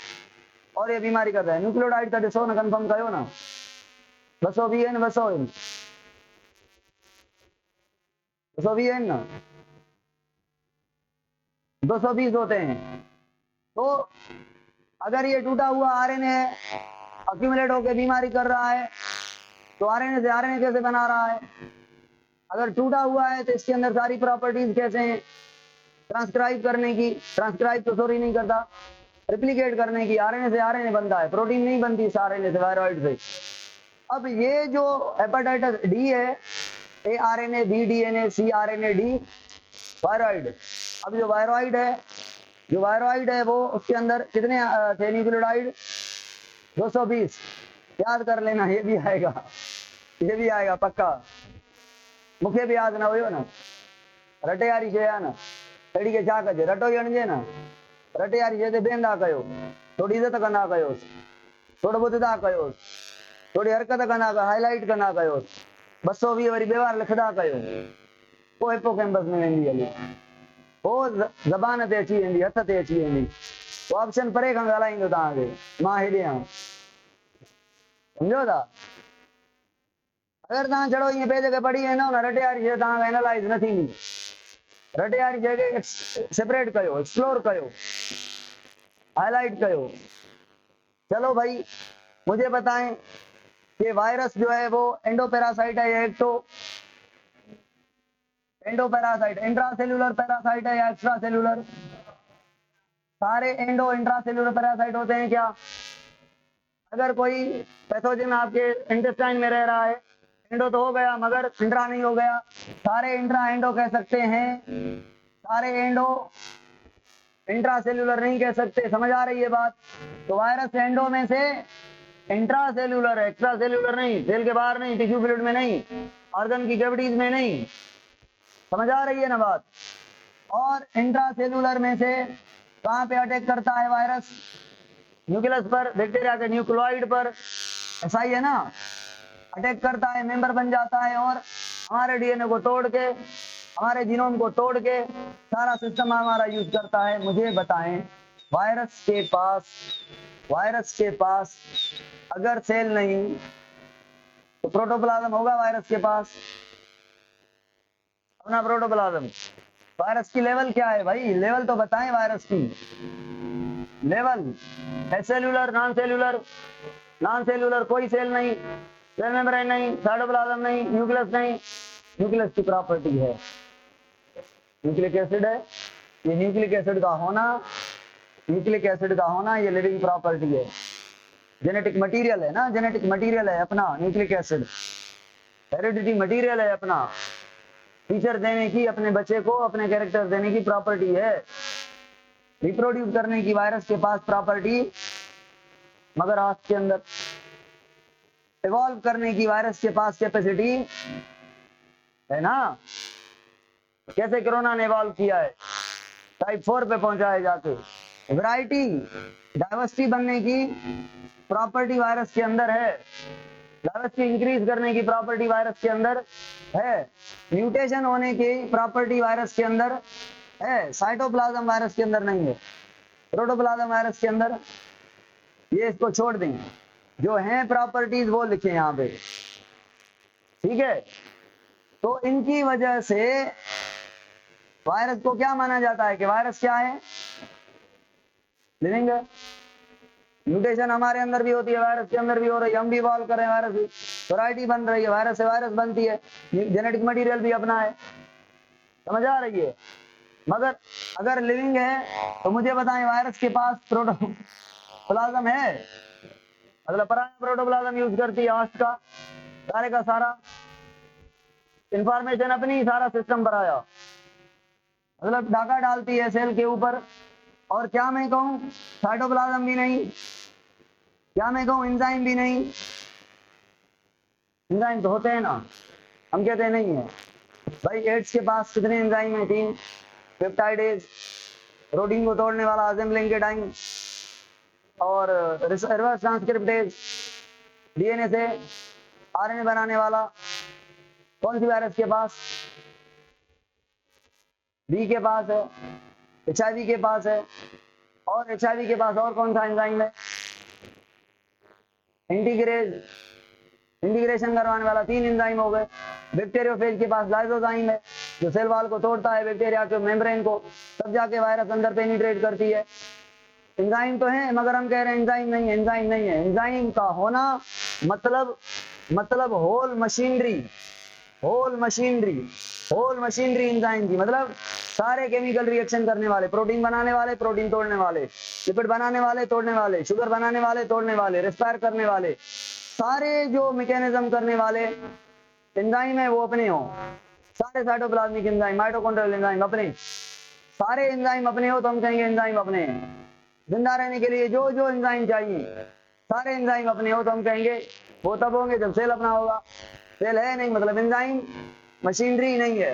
A: और ये बीमारी कर रहा है। न्यूक्लियोटाइड का डिसो ना कंफर्म करो ना, बसो भी है ना, बसो भी है ना, 220 होते हैं। तो अगर ये टूटा हुआ आरएनए अक्यूमुलेट होकर बीमारी कर रहा है तो आरएनए से आरएनए कैसे बना रहा है? अगर टूटा हुआ है तो इसके अंदर सारी प्रॉपर्टीज कैसे हैं ट्रांसक्राइब करने की, ट्रांसक्राइब तो सॉरी नहीं करता, रिप्लिकेट करने की। आरएनए से आरएनए बनता है, प्रोटीन नहीं बनती इस आरएनए से, वायरॉइड से। अब ये जो हेपेटाइटिस डी है, ए आरएनए, बी डीएनए, सी आरएनए, डी वायरॉइड। अब जो वायरॉइड है वो उसके अंदर कितने थे न्यूक्लियोटाइड? 220। याद कर लेना, ये भी आएगा पक्का। मुखे भी याद ना हो ना, रटे यारी छे ना, तड़ी के छा कजे रटो जणजे ना, रटे यारी छे ते बेंदा कयो, थोड़ी इज्जत कंदा कयो, थोड़ो बुद्धदा कयो, थोड़ी हरकत कंदा कयो, हाईलाइट कंदा कयो, 220 वरी बेवार लिखदा कयो। वो हिपोकैम्पस में वेंदी हली, वो ज़बान ते अची वेंदी, हथ ते अची वेंदी। वो ऑप्शन परे खां ॻाल्हाईंदो तव्हांखे, मां हेॾे आहियां, सम्झो था? अगर तव्हां छड़ो ईअं पेज खे पढ़ी वेंदव न, रटे वारी शइ तव्हांखे एनालाइज़ न थींदी। रटे वारी शइ खे सेपरेट कयो, एक्सप्लोर कयो। हाईलाइट करो। चलो भाई मुझे बताएं कि वायरस जो है वो एंडोपैरासाइट है या एक्टो एंडोपैरासाइट, इंट्रासेल्यूलर पैरासाइट है या एक्स्ट्रा सेल्यूलर? सारे एंडो इंट्रासेल्यूलर पैरासाइट होते हैं क्या? अगर कोई पैथोजन आपके इंटेस्टाइन में रह रहा है, एंडो तो हो गया मगर इंट्रा नहीं हो गया, सारे इंट्रा एंडो कह सकते हैं, सारे एंडो इंट्रासेल्यूलर नहीं कह सकते। समझ आ रही है बात? तो वायरस एंडो में से इंट्रासेल्यूलर है, एक्स्ट्रा सेल्यूलर नहीं, सेल के बाहर नहीं, टिश्यू फ्लूइड में नहीं, ऑर्गन की कैविटीज में नहीं। समझ आ रही है ना बात? और इंट्रासेल्यूलर में से कहां पे अटैक करता है वायरस? न्यूक्लियस पर, बैक्टीरिया के न्यूक्लियोइड पर, ऐसा ही है ना? अटैक करता है, मेंबर बन जाता है और हमारे डीएनए को तोड़ के, हमारे जीनोम को तोड़ के सारा सिस्टम हमारा यूज करता है। मुझे बताएं वायरस के पास अगर सेल नहीं तो प्रोटोप्लाज्म होगा वायरस के पास? अपना प्रोटोप्लाज्म। वायरस की लेवल क्या है भाई? लेवल तो बताएं वायरस की level. Acellular, non cellular? Non cellular कोई सेल नहीं, सेल मेम्ब्रेन नहीं, साइटोप्लाज्म नहीं, न्यूक्लियस नहीं। न्यूक्लियस की प्रॉपर्टी है, न्यूक्लिक एसिड है, ये न्यूक्लिक एसिड का होना, न्यूक्लिक एसिड का होना ये लिविंग प्रॉपर्टी है, जेनेटिक मटेरियल है ना, जेनेटिक मटेरियल है अपना न्यूक्लिक एसिड, हेरिडिटी मटेरियल है अपना, फीचर देने की, अपने बच्चे को अपने कैरेक्टर देने की प्रॉपर्टी है, रिप्रोड्यूस करने की वायरस के पास प्रॉपर्टी, मगर हाथ के अंदर इवॉल्व करने की वायरस के पास कैपेसिटी है ना। कैसे कोरोना ने इवॉल्व किया है, टाइप 4 पे पहुंचा है जाके। वैरायटी, डाइवर्सिटी बनने की प्रॉपर्टी वायरस के अंदर है, डाइवर्सिटी इंक्रीज करने की प्रॉपर्टी वायरस के अंदर है, म्यूटेशन होने की प्रॉपर्टी वायरस के अंदर है। साइटोप्लाज्म वायरस के अंदर नहीं है, प्रोटोप्लाज्म वायरस के अंदर। ये इसको छोड़ दें, जो हैं प्रॉपर्टीज वो लिखे यहाँ पे, ठीक है? तो इनकी वजह से वायरस को क्या माना जाता है कि वायरस क्या है? लिविंग है। म्यूटेशन हमारे अंदर भी होती है, वायरस के अंदर भी हो रही है, हम भी इवॉल्व कर रहे हैं, वायरस भी वैरायटी बन रही है, वायरस से वायरस बनती है, जेनेटिक मटेरियल भी अपना है। समझ आ रही है? मगर अगर लिविंग है तो मुझे बताएं वायरस के पास प्रोटोप्लाज्म है? मतलब पराया प्रोटोप्लाज्म यूज करती है होस्ट का, सारे का सारा इंफॉर्मेशन अपनी, सारा सिस्टम पराया, मतलब डाका डालती है सेल के ऊपर। और क्या मैं कहूं, साइटोप्लाज्म भी नहीं, क्या मैं कहूं एंजाइम भी नहीं। एंजाइम तो होते हैं ना, हम कहते हैं नहीं है भाई। एड्स के पास कितने एंजाइम है? 3, पेप्टाइडेज, प्रोटीन को तोड़ने वाला असेंबलिंग के टाइम, और रिवर्स ट्रांसक्रिप्टेज, डीएनए से आरएनए बनाने वाला। कौन सी वायरस के पास? बी के पास है, एचआईवी के पास है, और एचआईवी के पास और कौन सा एंजाइम है? इंटीग्रेशन करवाने वाला 3 एंजाइम हो गए। बैक्टीरियोफेज के पास लाइसोजाइम है, जो सेल वॉल को तोड़ता है, बैक्टीरिया के मेम्ब्रेन को, तब जाके वायरस अंदर पेनिट्रेट करती है। एंजाइम तो है मगर हम कह रहे हैं एंजाइम नहीं है, एंजाइम नहीं है। एंजाइम का होना मतलब होल मशीनरी एंजाइम की, मतलब सारे केमिकल रिएक्शन करने वाले, प्रोटीन बनाने वाले, प्रोटीन तोड़ने वाले, लिपिड बनाने वाले, तोड़ने वाले, शुगर बनाने वाले, तोड़ने वाले, रेस्पायर करने वाले, सारे जो मैकेनिज्म करने वाले एंजाइम है वो अपने हो। सारे साइटोप्लाज्मिक एंजाइम, माइटोकॉन्ड्रियल एंजाइम अपने, सारे एंजाइम अपने हो तो हम कहेंगे एंजाइम अपने हैं। जिंदा रहने के लिए जो जो एंजाइम चाहिए सारे एंजाइम अपने हो तो हम कहेंगे वो तब होंगे जब सेल अपना होगा। सेल है नहीं मतलब एंजाइम मशीनरी नहीं है।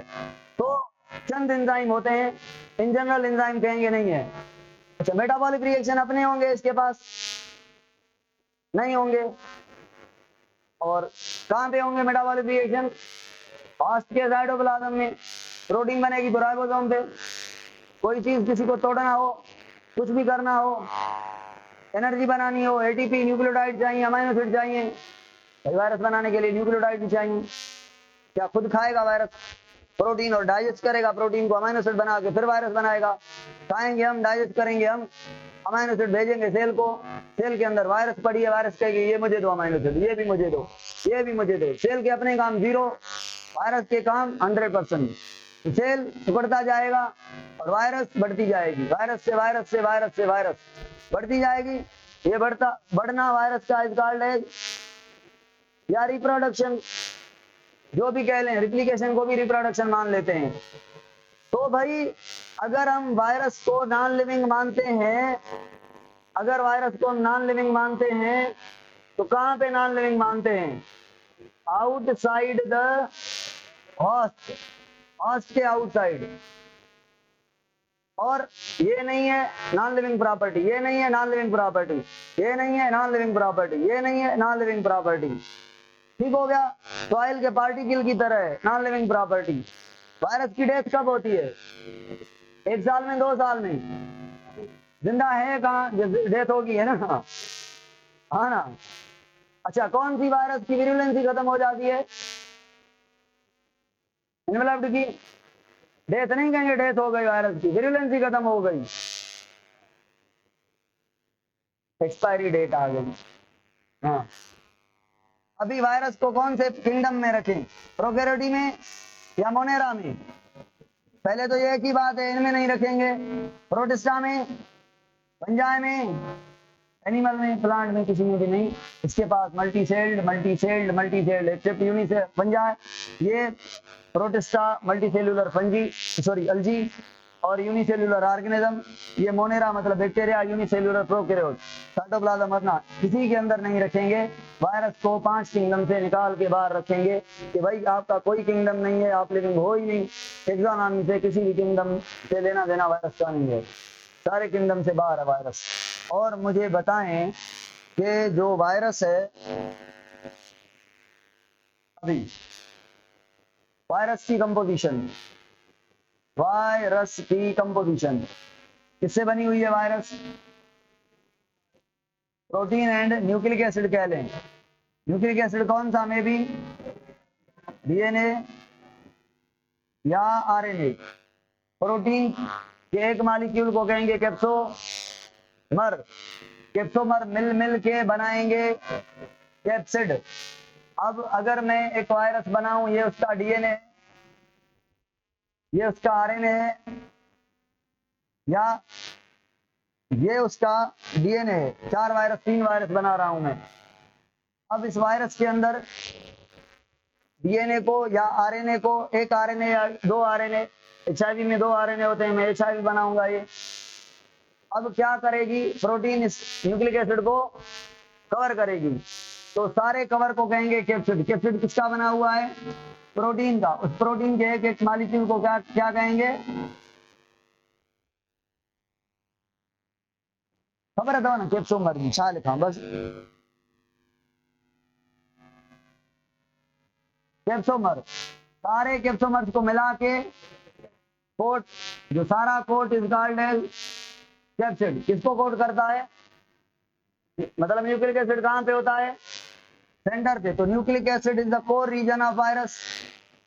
A: तो चंद एंजाइम होते हैं, इन जनरल एंजाइम कहेंगे नहीं है। अच्छा, मेटाबॉलिक रिएक्शन अपने होंगे इसके पास? नहीं होंगे। और कहां पे होंगे मेटाबॉलिक रिएक्शन? होस्ट के साइटोप्लाज्म में। प्रोटीन बनेगी तो राइबोसोम पे। कोई चीज किसी को तोड़ना हो, कुछ भी करना हो, एनर्जी बनानी हो, एटीपी, न्यूक्लियोटाइड चाहिए, अमीनो एसिड चाहिए, वायरस बनाने के लिए न्यूक्लियोटाइड भी चाहिए। क्या खुद खाएगा वायरस प्रोटीन और डाइजेस्ट करेगा प्रोटीन को, अमीनो एसिड बना के फिर वायरस बनाएगा? खाएंगे हम, डाइजेस्ट करेंगे हम, अमाइनो एसिड भेजेंगे सेल को, सेल के अंदर वायरस पड़ी है, वायरस कहेगी ये मुझे दो अमाइनो एसिड, ये भी मुझे दो, ये भी मुझे दो। सेल के अपने काम 0, वायरस के काम 100%। सेल सिकुड़ता जाएगा और वायरस बढ़ती जाएगी, वायरस से वायरस से वायरस से वायरस बढ़ती जाएगी। ये बढ़ना वायरस का इज कॉल्ड एज या रिप्रोडक्शन, जो भी कह लें, रिप्लिकेशन को भी रिप्रोडक्शन मान लेते हैं। तो भाई अगर हम वायरस को नॉन लिविंग मानते हैं, अगर वायरस को नॉन लिविंग मानते हैं तो कहां पे नॉन लिविंग मानते हैं? आउटसाइड द होस्ट, होस्ट के आउटसाइड। और ये नहीं है नॉन लिविंग प्रॉपर्टी, ये नहीं है नॉन लिविंग प्रॉपर्टी, ये नहीं है नॉन लिविंग प्रॉपर्टी, ये नहीं है नॉन लिविंग प्रॉपर्टी। ठीक हो गया? सॉइल के पार्टिकल की तरह है नॉन लिविंग प्रॉपर्टी। वायरस की डेथ कब होती है? 1 साल में, 2 साल में? जिंदा है कहाँ डेथ होगी, है ना? हाँ ना? अच्छा, कौन सी वायरस की विरुलेंसी खत्म हो जाती है? इन्वेलप्ड की डेथ नहीं कहेंगे, डेथ हो गई वायरस की, विरुलेंसी खत्म हो गई, एक्सपायरी डेट आ गई। हाँ, अभी वायरस को कौन से किंगडम में रखें, प्रोकैरियोटी में या मोनेरा में? पहले तो ये एक ही बात है, इनमें नहीं रखेंगे। प्रोटिस्टा में, फंजाई में, एनिमल में, प्लांट में, किसी में भी नहीं। इसके पास multi celled except unicell fungi, ये protista, multi cellular fungi, sorry algae, और यूनिसेल्यूलर ऑर्गेनिज्म, ये मोनेरा मतलब बैक्टीरिया, यूनिसेल्यूलर प्रोकैरियोट, साइटोप्लाज्म मरना, किसी के अंदर नहीं रखेंगे। वायरस को 5 किंगडम से निकाल के बाहर रखेंगे कि भाई आपका कोई किंगडम नहीं है, आप लिविंग हो ही नहीं। टैक्सोनॉमी से किसी भी किंगडम से लेना देना वायरस का नहीं है, सारे किंगडम से बाहर है वायरस। और मुझे बताएं कि जो वायरस है, अभी वायरस की कंपोजिशन, वायरस की कंपोजिशन किससे बनी हुई है? Virus protein and nucleic acid कह लें। न्यूक्लिक एसिड कौन सा? में भी डीएनए या आरएनए। प्रोटीन के एक मॉलिक्यूल को कहेंगे कैप्सोमर, कैप्सोमर मिल के बनाएंगे कैप्सिड। अब अगर मैं एक वायरस बनाऊं, ये उसका डीएनए, ये उसका आरएनए है, या ये उसका डीएनए है, 4 वायरस 3 वायरस बना रहा हूं मैं। अब इस वायरस के अंदर डीएनए को या आरएनए को, एक आरएनए या 2 आरएनए, एचआईवी में 2 आरएनए होते हैं, मैं एचआईवी बनाऊंगा ये। अब क्या करेगी? प्रोटीन इस न्यूक्लिक एसिड को कवर करेगी, तो सारे कवर को कहेंगे कैप्सिड। कैप्सिड किसका बना हुआ है? प्रोटीन का। उस प्रोटीन के एक मॉलिक्यूल को क्या कहेंगे? खबर है तो ना, कैप्सोमर की छा लिखा बस, कैप्सोमर। सारे कैप्सोमर्स को मिला के कोट, जो सारा coat is called as capsid. किसको कोट करता है? मतलब न्यूक्लिक एसिड कहां पे होता है? सेंटर पे। तो nucleic acid is the core region of virus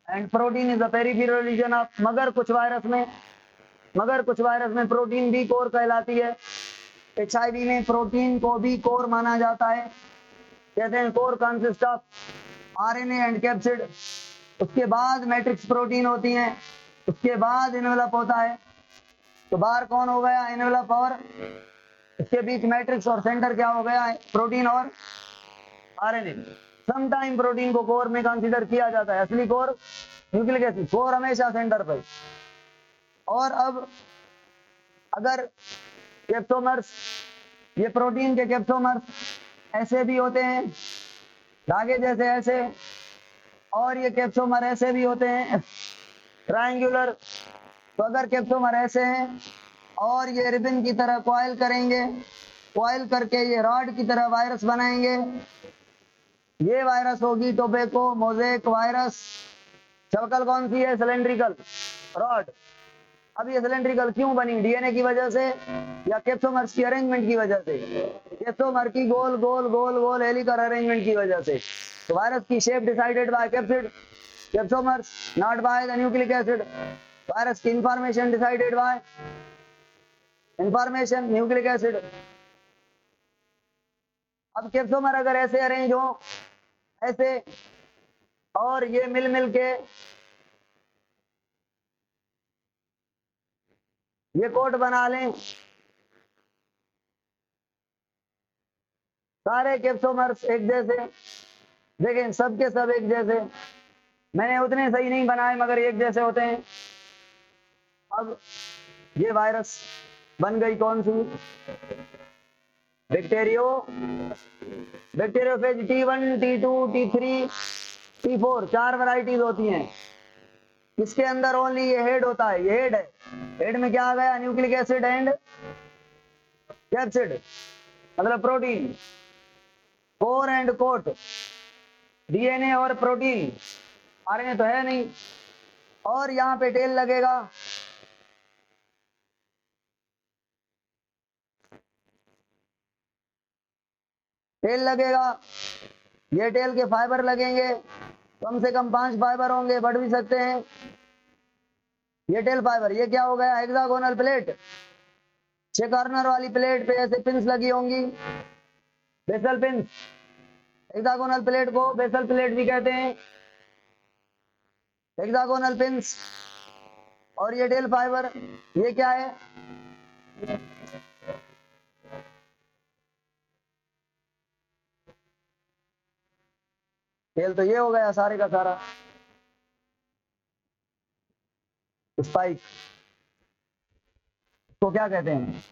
A: and protein is the peripheral region of. मगर कुछ वायरस में प्रोटीन भी कोर कहलाती है। एचआईवी में प्रोटीन को भी कोर माना जाता है, कहते हैं core consist of RNA and capsid. उसके बाद मैट्रिक्स प्रोटीन होती हैं, उसके बाद एनवेलप होता है। तो बाहर कौन हो गया? एनवेलप, और इसके बीच मैट्रिक्स, और सेंटर क्या हो गया? प्रोटीन और आरएनए। समटाइम प्रोटीन को कोर में कंसीडर किया जाता है, असली कोर न्यूक्लिक एसिड, कोर हमेशा सेंटर पर। और अब अगर कैप्सोमर्स, ये प्रोटीन के कैप्सोमर्स ऐसे भी होते हैं, धागे जैसे ऐसे, और ये कैप्सोमर ऐसे भी होते हैं, ट्रायंगुलर। तो अगर कैप्सोमर ऐसे हैं और ये रिबन की तरह कॉइल करेंगे, कॉइल करके ये रॉड की तरह वायरस बनाएंगे, ये वायरस होगी टोबैको मोज़ेक वायरस। शक्ल कौन सी है? Cylindrical rod. अब ये सिलेंड्रिकल क्यों बनी? डीएनए की वजह से या कैप्सोमर्स की अरेंजमेंट की वजह से? कैप्सोमर की गोल गोल गोल गोल हेलिकल अरेंजमेंट की वजह से। तो वायरस की shape decided by capsid, capsomers not by the nucleic acid. Virus की information decided by information nucleic acid. अब केप्सोमर अगर ऐसे अरेंज हो, ऐसे, और ये मिल के ये कोट बना लें, सारे केप्सोमर्स एक जैसे, देखें सबके सब एक जैसे, मैंने उतने सही नहीं बनाए मगर एक जैसे होते हैं। अब ये वायरस बन गई कौन सी, bacteriophage T1, T2, T3, T4, 4 varieties होती हैं। इसके अंदर ओनली ये हेड होता है, ये हेड है। हेड में क्या आ गया, न्यूक्लिक एसिड एंड कैप्सिड, मतलब protein, core and coat, DNA और प्रोटीन, आरएनए तो है नहीं, और यहां पे टेल लगेगा, टेल लगेगा, ये टेल के फाइबर लगेंगे, कम से कम 5 फाइबर होंगे, बढ़ भी सकते हैं। ये टेल फाइबर, ये क्या हो गया, हेक्सागोनल प्लेट, 6 कॉर्नर वाली प्लेट पे ऐसे पिंस लगी होंगी, बेसल पिंस। हेक्सागोनल प्लेट को बेसल प्लेट भी कहते हैं, हेक्सागोनल पिंस। और ये टेल फाइबर, ये क्या है, टेल तो ये हो गया सारे का सारा, स्पाइक को क्या कहते हैं,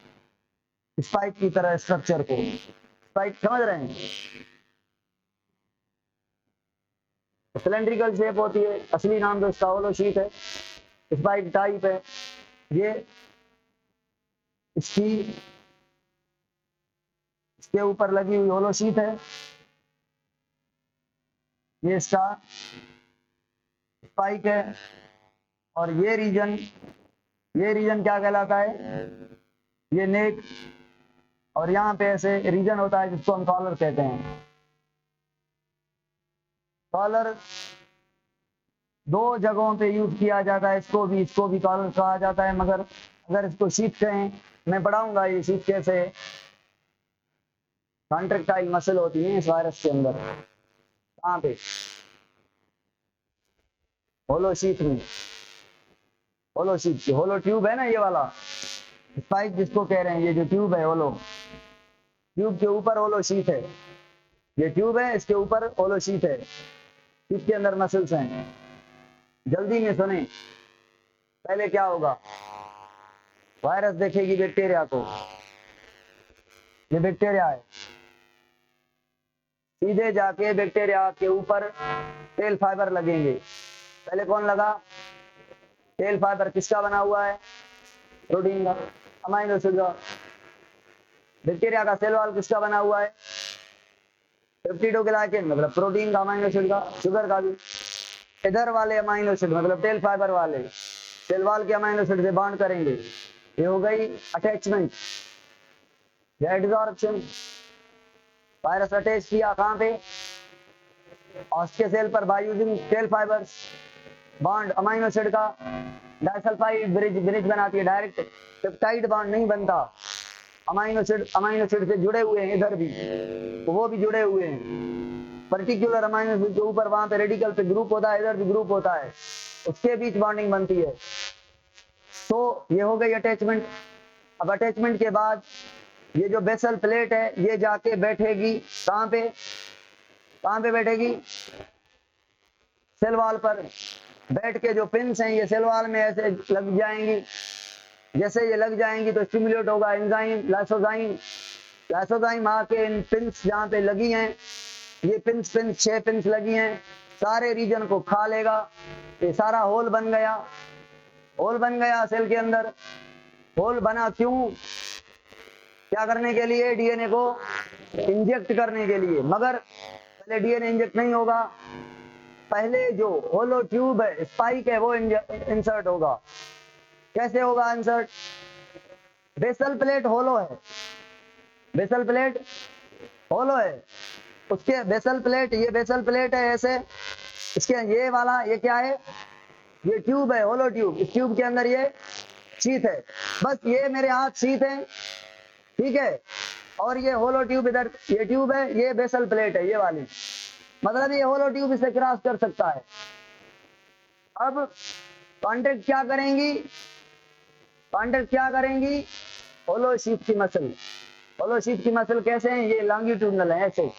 A: स्पाइक की तरह स्ट्रक्चर को, स्पाइक समझ रहे हैं, सिलेंड्रिकल शेप होती है, असली नाम तो इसका होलो शीट है, स्पाइक टाइप है। ये इसके ऊपर लगी हुई होलो शीट है, ये इसका स्पाइक है। और ये रीजन क्या कहलाता है, ये नेक, और यहाँ पे ऐसे रीजन होता है जिसको हम कॉलर कहते हैं। कॉलर 2 जगहों पे यूज किया जाता है, इसको भी कॉलर कहा जाता है, मगर अगर इसको शीट कहें, मैं पढ़ाऊंगा ये शीट कैसे, कॉन्ट्रैक्टाइल मसल होती है इस वायरस के अंदर, कहाँ पे, होलो शीट में, होलो शीट, होलो ट्यूब है ना ये वाला स्पाइक जिसको कह रहे हैं, ये जो ट्यूब है, होलो ट्यूब के ऊपर होलो शीट है, ये ट्यूब है, इसके ऊपर होलो शीट है, इसके अंदर मसल्स हैं। जल्दी में सुने, पहले क्या होगा, वायरस देखेगी बैक्टीरिया को, ये बैक्टीरिया है, सीधे जाके बैक्टीरिया के ऊपर टेल फाइबर लगेंगे। पहले कौन लगा, टेल फाइबर किसका बना हुआ है, प्रोटीन का, अमाइनो एसिड का। बैक्टीरिया का सेल वॉल किसका बना हुआ है, पेप्टिडोग्लाइकेन, मतलब प्रोटीन का, अमाइनो एसिड का, शुगर का भी। इधर वाले अमाइनो एसिड मतलब टेल फाइबर वाले सेल वॉल के अमाइनो एसिड से बॉन्ड करेंगे, ये हो गई अटैचमेंट या एडसॉर्प्शन। वायरस अटैच किया कहाँ पे, और उसके सेल पर by using tell fibres, bond amino acid का, डाइसल्फाइड ब्रिज बनाती है, डायरेक्ट पेप्टाइड बॉन्ड नहीं बनता। अमाइनो एसिड से जुड़े हुए हैं, इधर भी तो वो भी जुड़े हुए हैं, पर्टिकुलर अमाइनो एसिड के ऊपर वहां पे रेडिकल पे ग्रुप होता है, इधर भी ग्रुप होता है, उसके बीच बॉन्डिंग बनती है। तो ये हो गई अटैचमेंट। अब अटैचमेंट के बाद ये जो बेसल प्लेट है, ये जाके बैठेगी कहाँ पे बैठेगी, सेल वॉल पर। बैठ के जो पिंस हैं ये सेल वॉल में ऐसे लग जाएंगी, जैसे ये लग जाएंगी तो स्टिमुलेट होगा एंजाइम लाइसोजाइम आके इन पिंस जहाँ पे लगी हैं, ये पिंस 6 पिंस लगी हैं, सारे रीजन को खा लेगा। ये सारा होल बन गया सेल के अंदर। होल बना क्यों, क्या करने के लिए, डीएनए को इंजेक्ट करने के लिए। मगर पहले डीएनए इंजेक्ट नहीं होगा, पहले जो होलो ट्यूब है, स्पाइक है, वो इंसर्ट होगा। कैसे होगा इंसर्ट, बेसल प्लेट होलो है, बेसल प्लेट होलो है, उसके बेसल प्लेट, ये बेसल प्लेट है ऐसे, इसके ये वाला, ये क्या है, ये ट्यूब है, होलो ट्यूब। इस ट्यूब के अंदर ये शीथ है, बस ये मेरे हाथ शीथ है, ठीक है। और ये होलो ट्यूब इधर, ये ट्यूब है, ये बेसल प्लेट है, ये वाली, मतलब ये होलो ट्यूब इसे क्रॉस कर सकता है। अब कांटेक्ट क्या करेंगी, कांटेक्ट क्या करेंगी, होलो शीथ की मसल। होलो शीथ की मसल कैसे हैं, ये लॉन्गिट्यूडनल है ऐसे,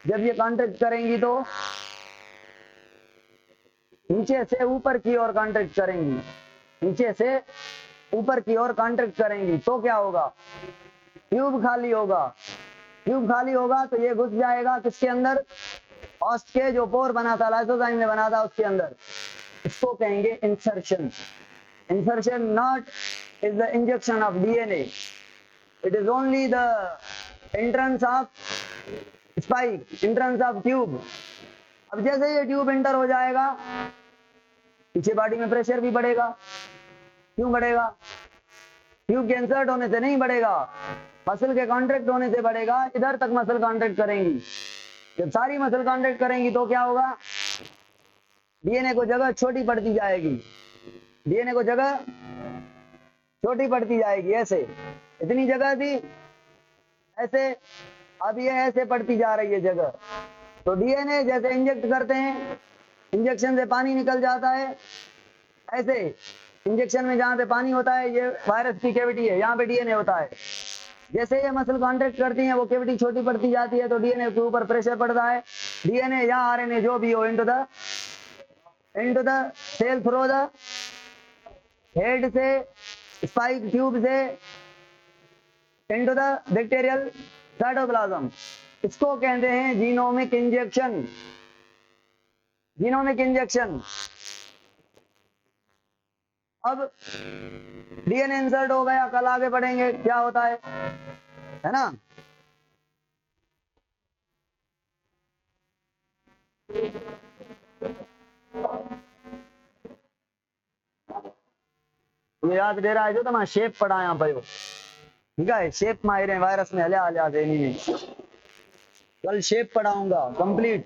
A: जब ये कांटेक्ट करेंगी तो नीचे से ऊपर की ओर कांटेक्ट करेंगी, नीचे से ऊपर की ओर कांटेक्ट करेंगी तो क्या होगा, ट्यूब खाली होगा। ट्यूब खाली होगा तो ये घुस जाएगा किसके अंदर, होस्ट के जो पोर बना था, लाइसोजाइम ने बना था उसके अंदर, इसको कहेंगे insertion. Insertion not is the injection of DNA, it is only the entrance of spike, entrance of tube. अब जैसे ये ट्यूब एंटर हो जाएगा, पीछे बॉडी में प्रेशर भी बढ़ेगा। क्यों बढ़ेगा, ट्यूब के इंसर्ट होने से नहीं बढ़ेगा, मसल के कॉन्ट्रैक्ट होने से बढ़ेगा। इधर तक मसल कॉन्ट्रैक्ट करेंगी, जब सारी मसल कॉन्ट्रैक्ट करेंगी तो क्या होगा, डीएनए को जगह छोटी पड़ती जाएगी, डीएनए को जगह छोटी पड़ती जाएगी, ऐसे इतनी जगह थी ऐसे, अब ये ऐसे पड़ती जा रही है जगह। तो डीएनए जैसे इंजेक्ट करते हैं, इंजेक्शन से पानी निकल जाता है, ऐसे इंजेक्शन में जहां पे पानी होता है, ये वायरस की कैविटी है, यहाँ पे डीएनए होता है। जैसे ये मसल कॉन्ट्रैक्ट करती हैं, वो कैविटी छोटी पड़ती जाती है, तो डीएनए के ऊपर प्रेशर पड़ता है। डीएनए या आरएनए जो भी हो, into the cell through the head से, स्पाइक ट्यूब से इनटू द बैक्टीरियल साइटोप्लाज्म। इसको कहते हैं जीनोमिक इंजेक्शन, जीनोमिक इंजेक्शन। अब डीएनए इंसर्ट हो गया, कल आगे बढ़ेंगे क्या होता है ना। याद दे रहा है जो तमा शेप पढ़ा यहाँ पे, ठीक है, शेप माहिर वायरस में हल्या हल्या देनी में, कल शेप पढ़ाऊंगा कंप्लीट।